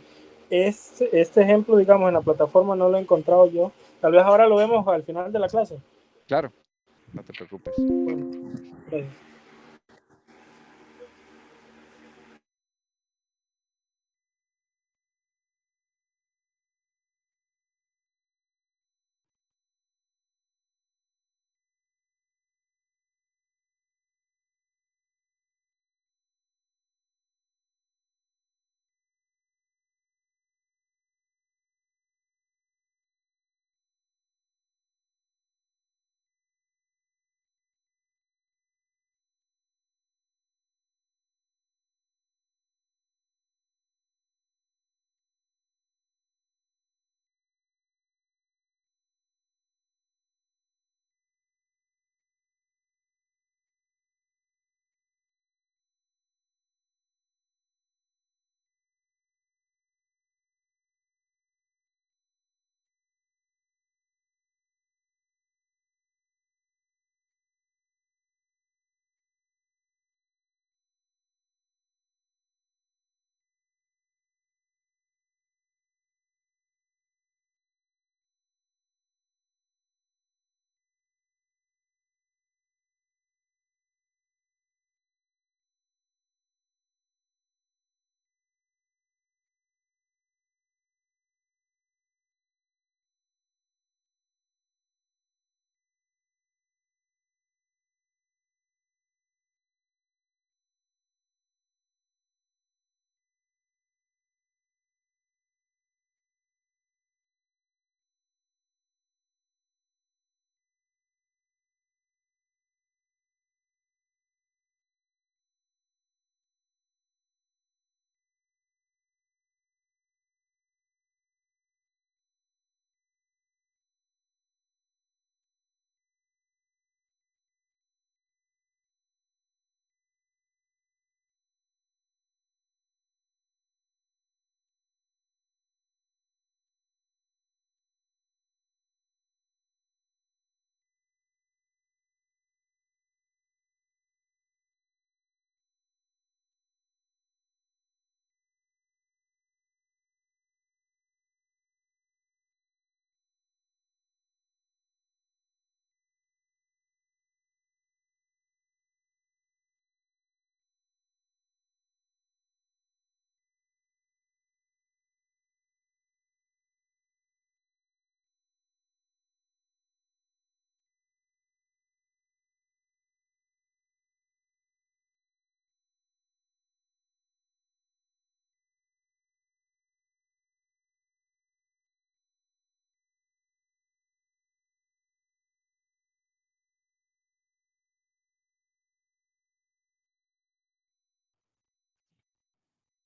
este ejemplo, digamos, en la plataforma no lo he encontrado yo. Tal vez ahora lo vemos al final de la clase. Claro, no te preocupes. Bueno, gracias.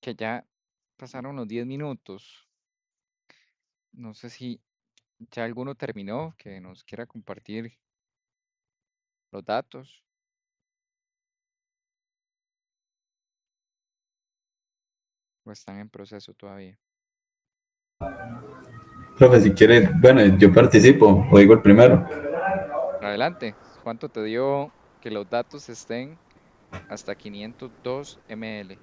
que ya pasaron los 10 minutos. No sé si ya alguno terminó, que nos quiera compartir los datos. O están en proceso todavía. Profe, si quiere, bueno, yo participo o digo el primero. Adelante. ¿Cuánto te dio que los datos estén hasta 502 ml?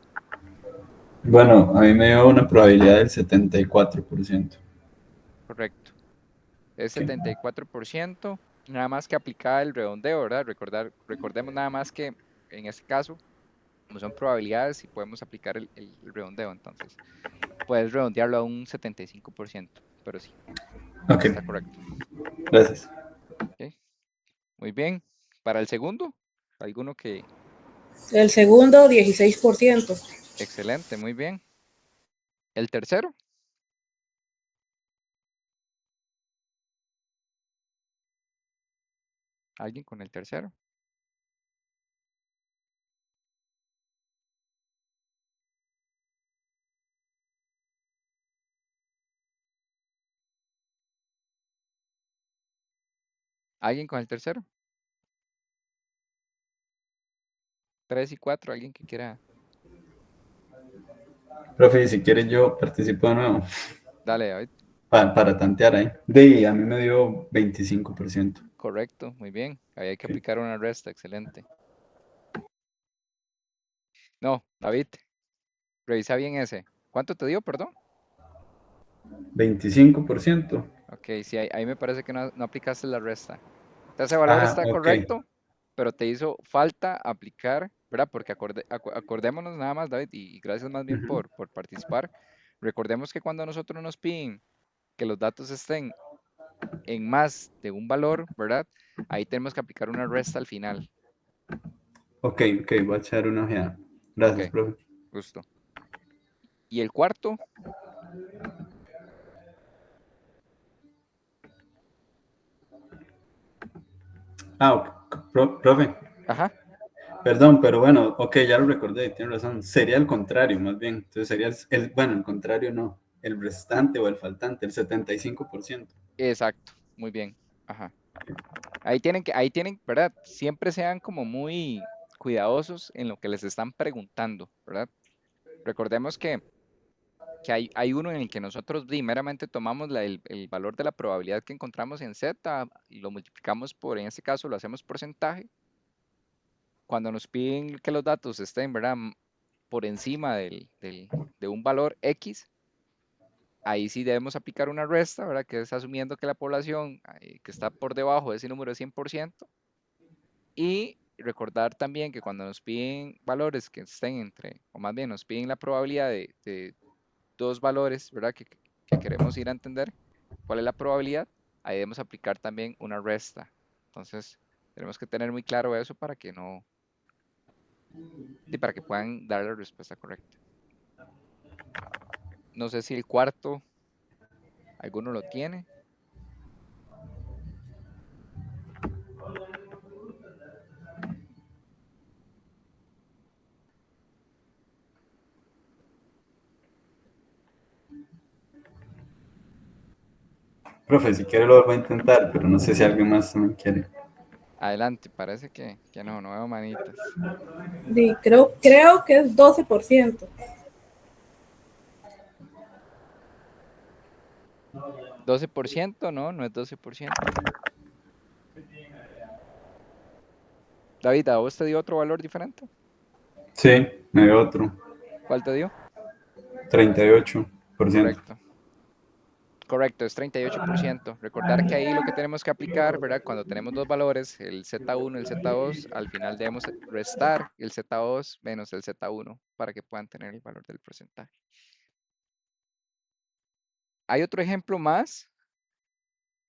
Bueno, a mí me dio una probabilidad del 74%. Correcto. Es Ok. 74%. Nada más que aplicada el redondeo, ¿verdad? Recordemos nada más que en este caso, como son probabilidades y podemos aplicar el redondeo, entonces puedes redondearlo a un 75%, pero sí, Ok, está correcto. gracias. Ok, muy bien. Para el segundo, alguno que... El segundo, 16%. Excelente, muy bien. El tercero, alguien con el tercero. ¿Alguien con el tercero? 3 y 4, alguien que quiera. Profe, si quiere yo participo de nuevo Dale, David. para tantear ahí. De a mí me dio 25%. Correcto, muy bien. Ahí hay que Ok. aplicar una resta, excelente. No, David, revisa bien ese. ¿Cuánto te dio, perdón? 25%. Ok, sí, ahí me parece que no aplicaste la resta. Entonces, ese valor Ah, está ok. correcto, pero te hizo falta aplicar, ¿verdad? Porque acordémonos nada más, David, y gracias más bien Ujú. por participar. Recordemos que cuando nosotros nos piden que los datos estén en más de un valor, ¿verdad? Ahí tenemos que aplicar una resta al final. Ok, ok, voy a echar una ojeada. Ok, Gracias, profe. justo. Y el cuarto, Ah, ok, profe. ajá, Perdón, pero bueno, ok, ya lo recordé, tiene razón. Sería el contrario, más bien. Entonces sería bueno, el contrario no, el restante o el faltante, el 75%. exacto, muy bien. Ajá. Ahí tienen, ¿verdad? Siempre sean como muy cuidadosos en lo que les están preguntando, ¿verdad? Recordemos que hay uno en el que nosotros meramente tomamos el valor de la probabilidad que encontramos en Z y lo multiplicamos por, en este caso, lo hacemos porcentaje. Cuando nos piden que los datos estén, ¿verdad? Por encima de un valor X, ahí sí debemos aplicar una resta, ¿verdad? Que es asumiendo que la población que está por debajo de ese número es 100%. Y recordar también que cuando nos piden valores que estén entre, o más bien nos piden la probabilidad de dos valores, ¿verdad? Que queremos ir a entender cuál es la probabilidad, ahí debemos aplicar también una resta. Entonces, tenemos que tener muy claro eso para que no, y para que puedan dar la respuesta correcta. No sé si el cuarto, alguno lo tiene. Profe, si quiere lo voy a intentar, pero no sé si alguien más también quiere. Adelante, parece que no veo manitas. Creo que es 12%. 12%, no, no es 12%. David, ¿a vos te dio otro valor diferente? Sí, me dio otro, ¿Cuál te dio? 38%. Correcto. Correcto, es 38%. Recordar que ahí lo que tenemos que aplicar, ¿verdad? Cuando tenemos dos valores, el Z1 y el Z2, al final debemos restar el Z2 menos el Z1 para que puedan tener el valor del porcentaje. Hay otro ejemplo más.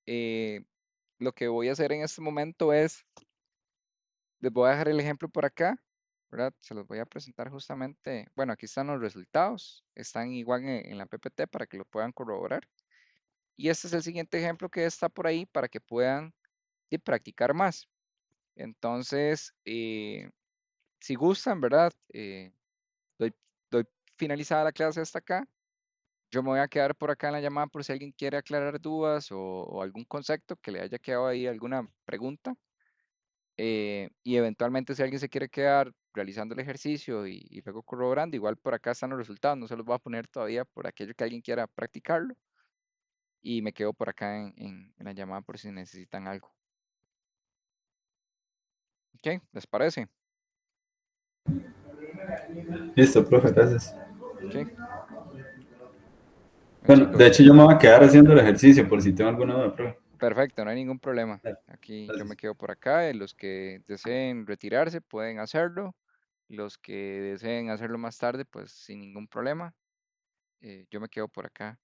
Lo que voy a hacer en este momento es, les voy a dejar el ejemplo por acá, ¿verdad? Se los voy a presentar justamente, bueno, aquí están los resultados, están igual en la PPT para que lo puedan corroborar. Y este es el siguiente ejemplo que está por ahí para que puedan practicar más. Entonces, si gustan, ¿verdad? Doy, doy finalizada la clase hasta acá. Yo me voy a quedar por acá en la llamada por si alguien quiere aclarar dudas o algún concepto que le haya quedado ahí, alguna pregunta. Y eventualmente si alguien se quiere quedar realizando el ejercicio y luego corroborando, igual por acá están los resultados, no se los voy a poner todavía por aquello que alguien quiera practicarlo. Y me quedo por acá en la llamada por si necesitan algo. ¿Ok? ¿Les parece? Listo, profe, gracias. ¿Ok? Bueno, Bueno, de chicos, hecho yo me voy a quedar haciendo el ejercicio por si tengo alguna duda, profe. perfecto, no hay ningún problema. Dale, Aquí yo me gracias. quedo por acá. Los que deseen retirarse pueden hacerlo. Los que deseen hacerlo más tarde, pues sin ningún problema. Yo me quedo por acá.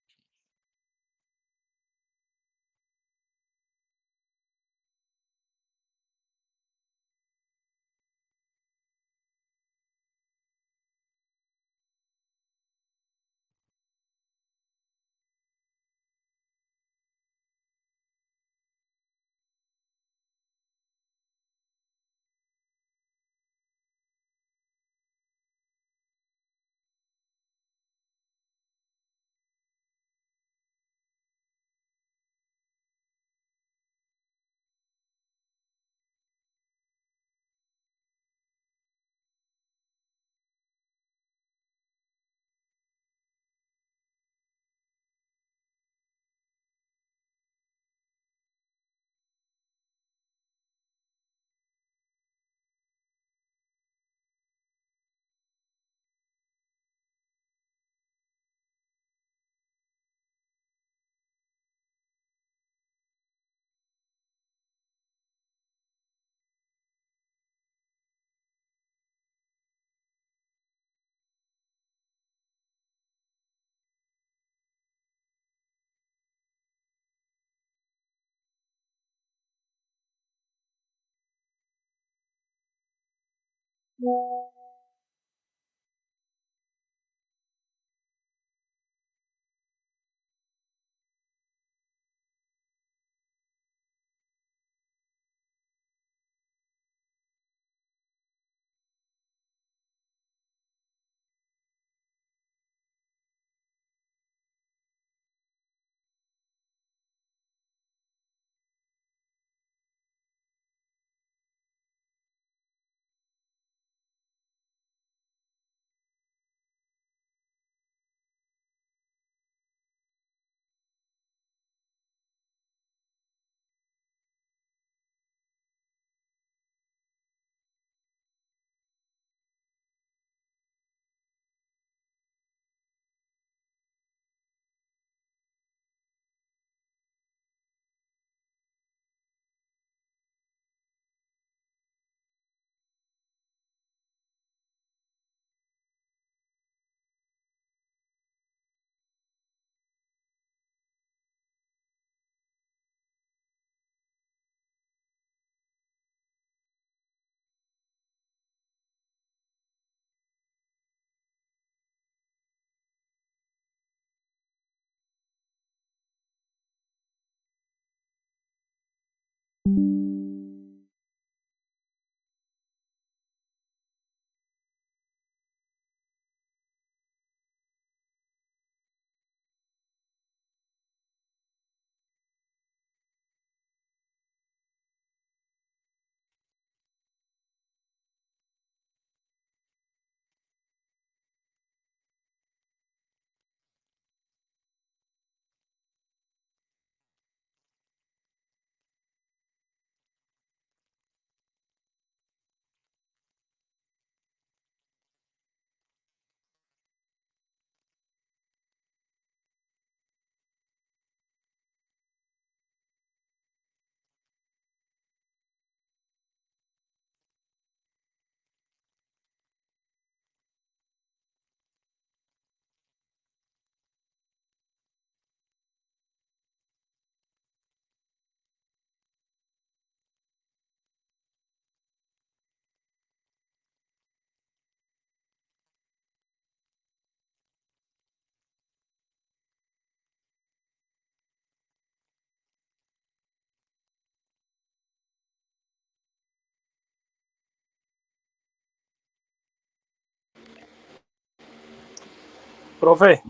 Profe,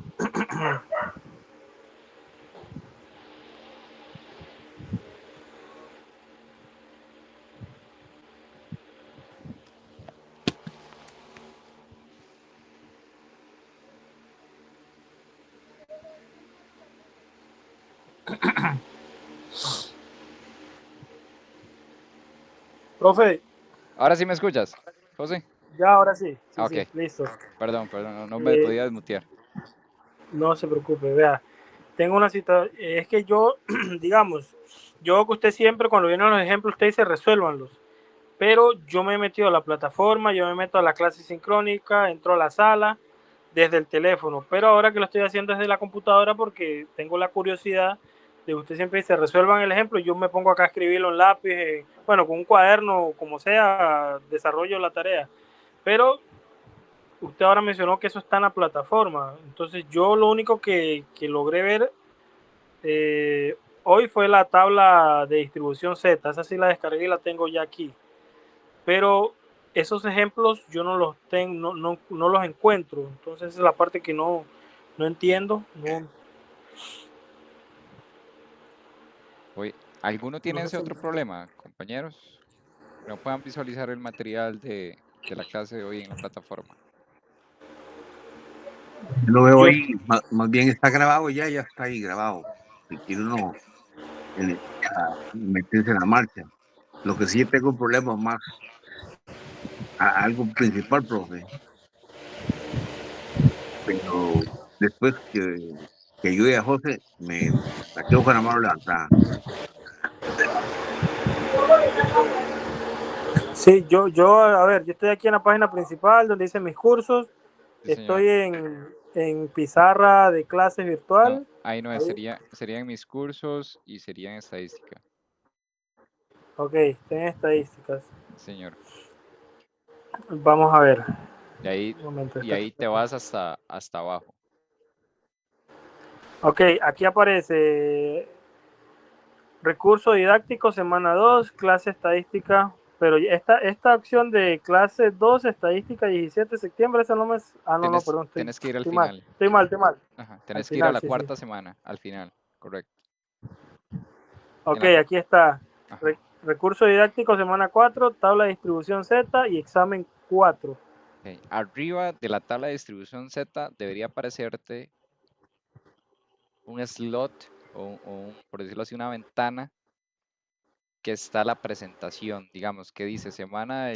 profe, Ahora sí me escuchas, José. ya ahora sí, sí, Ah, ok, sí, listo. perdón, no me Eh, podía desmutear. no se preocupe, vea, tengo una cita, es que yo, digamos, yo que usted siempre cuando vienen los ejemplos, usted dice resuélvanlos, pero yo me he metido a la plataforma, yo me meto a la clase sincrónica, entro a la sala desde el teléfono, pero ahora que lo estoy haciendo desde la computadora porque tengo la curiosidad de usted siempre dice resuelvan el ejemplo, yo me pongo acá a escribirlo en lápiz, bueno, con un cuaderno, como sea, desarrollo la tarea, pero usted ahora mencionó que eso está en la plataforma, entonces yo lo único que logré ver hoy fue la tabla de distribución Z, esa sí la descargué y la tengo ya aquí, pero esos ejemplos yo no los tengo, no los encuentro, entonces esa es la parte que no entiendo, Oye, ¿alguno tiene no sé ese si otro problema, compañeros? Que no puedan visualizar el material de la clase de hoy en la plataforma. Yo lo veo yo, ahí, más bien está grabado ya está ahí grabado. Si quiere uno meterse en la marcha. Lo que sí tengo un problema más, algo principal, profe, pero después que ayude a José, la quedo con la mano levantada. sí, a ver, yo estoy aquí en la página principal donde dice mis cursos, Sí, señor. estoy en pizarra de clases No, virtual, ahí no es, ahí, serían mis cursos y serían estadística, ok, estoy en estadísticas, señor. vamos a ver, De ahí, un momento, y ahí te vas hasta abajo. ok, aquí aparece recurso didáctico, semana 2 clase estadística, pero esta opción de clase 2 estadística, 17 de septiembre, esa no me... Ah, no, perdón, Tienes que ir al estoy mal, final. estoy mal. Ajá, Al tenés que ir a final, la sí, sí. cuarta semana, al final, correcto. En Ok, la, aquí está. ajá, Recurso didáctico, semana 4 tabla de distribución Z y examen 4. ok. Arriba de la tabla de distribución Z debería aparecerte un slot por decirlo así, una ventana que está la presentación, digamos, que dice semana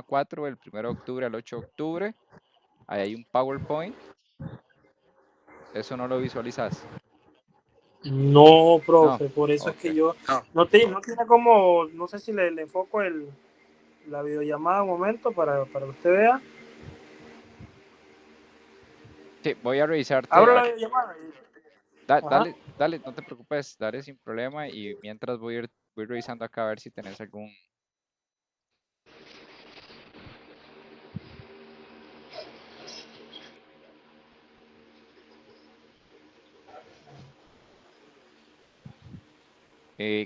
4, del 1 de octubre al 8 de octubre. Ahí hay un PowerPoint. Eso no lo visualizas. No, No, profe, por eso es ok. que yo no tiene como, no sé si le enfoco la videollamada un momento para que usted vea. Sí, voy a revisarte. Abro la videollamada. Ajá. Dale, no te preocupes, dale sin problema. Y mientras voy revisando acá a ver si tenés algún.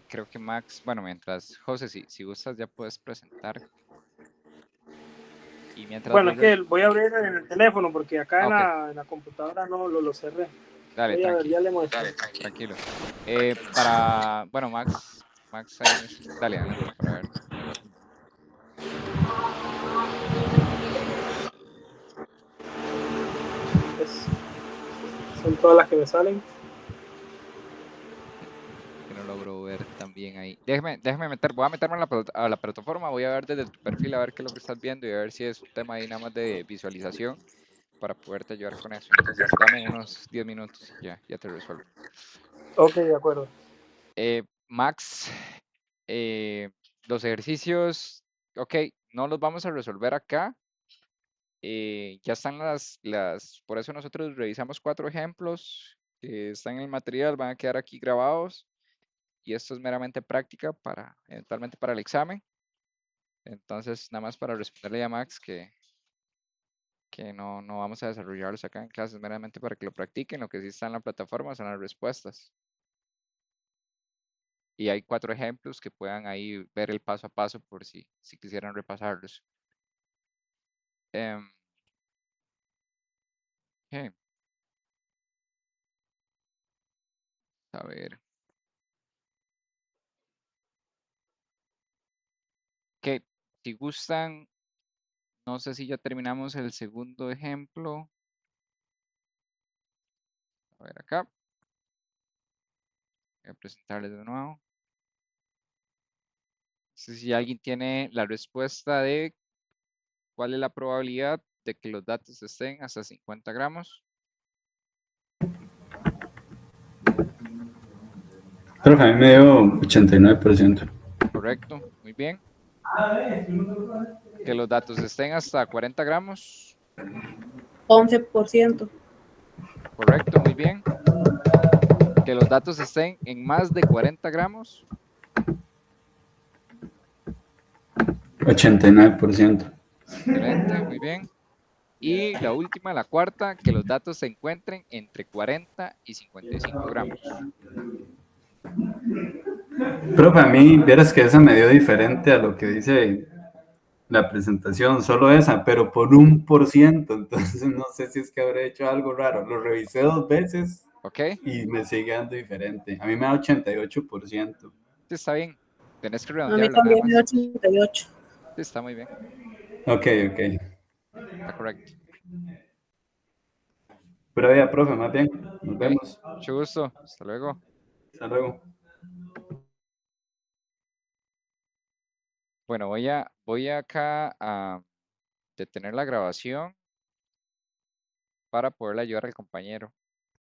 Creo que Max, bueno, mientras, José, si gustas ya puedes presentar. Y mientras Bueno, voy. es que voy a abrir en el teléfono porque acá Ah, ok, en la computadora no lo cerré. dale, Voy a ver, ya le muestro. tranquilo. Bueno, Max ahí dale, adelante para ver. Es- son todas las que me salen. Que no logro ver también ahí. Voy a meterme a la plataforma, voy a ver desde tu perfil a ver qué es lo que estás viendo y a ver si es un tema ahí nada más de visualización para poderte ayudar con eso. Entonces, dame unos 10 minutos y ya te resuelvo. Ok, de acuerdo. Max, los ejercicios, ok, no los vamos a resolver acá. Ya están por eso nosotros revisamos 4 ejemplos que están en el material, van a quedar aquí grabados. Y esto es meramente práctica eventualmente para el examen. Entonces, nada más para responderle a Max que no vamos a desarrollarlos acá en clases, meramente para que lo practiquen. Lo que sí está en la plataforma son las respuestas. Y hay 4 ejemplos que puedan ahí ver el paso a paso por si quisieran repasarlos. Ok. A ver. Ok, si gustan, no sé si ya terminamos el segundo ejemplo. A ver acá. Voy a presentarles de nuevo. No sé si alguien tiene la respuesta de cuál es la probabilidad de que los datos estén hasta 50 gramos. Profe, a mí me dio 89%. Correcto, muy bien. Que los datos estén hasta 40 gramos. 11%. Correcto, muy bien. Que los datos estén en más de 40 gramos. 89%. Excelente, muy bien. Y la última, la cuarta, que los datos se encuentren entre 40 y 55 gramos. Profe, a mí, vieras que esa me dio diferente a lo que dice la presentación, solo esa, pero por 1%. Entonces no sé si es que habré hecho algo raro. Lo revisé 2 veces ¿Ok? y me sigue dando diferente. A mí me da 88%. Sí, está bien. Tenés que A mí redondearlo nada también me da más. 88. Sí, está muy bien. Ok, ok. Está correcto. Pero ya, profe, más bien. Nos Ok. vemos. Mucho gusto. Hasta luego. Hasta luego. Bueno, voy acá a detener la grabación para poderle ayudar al compañero.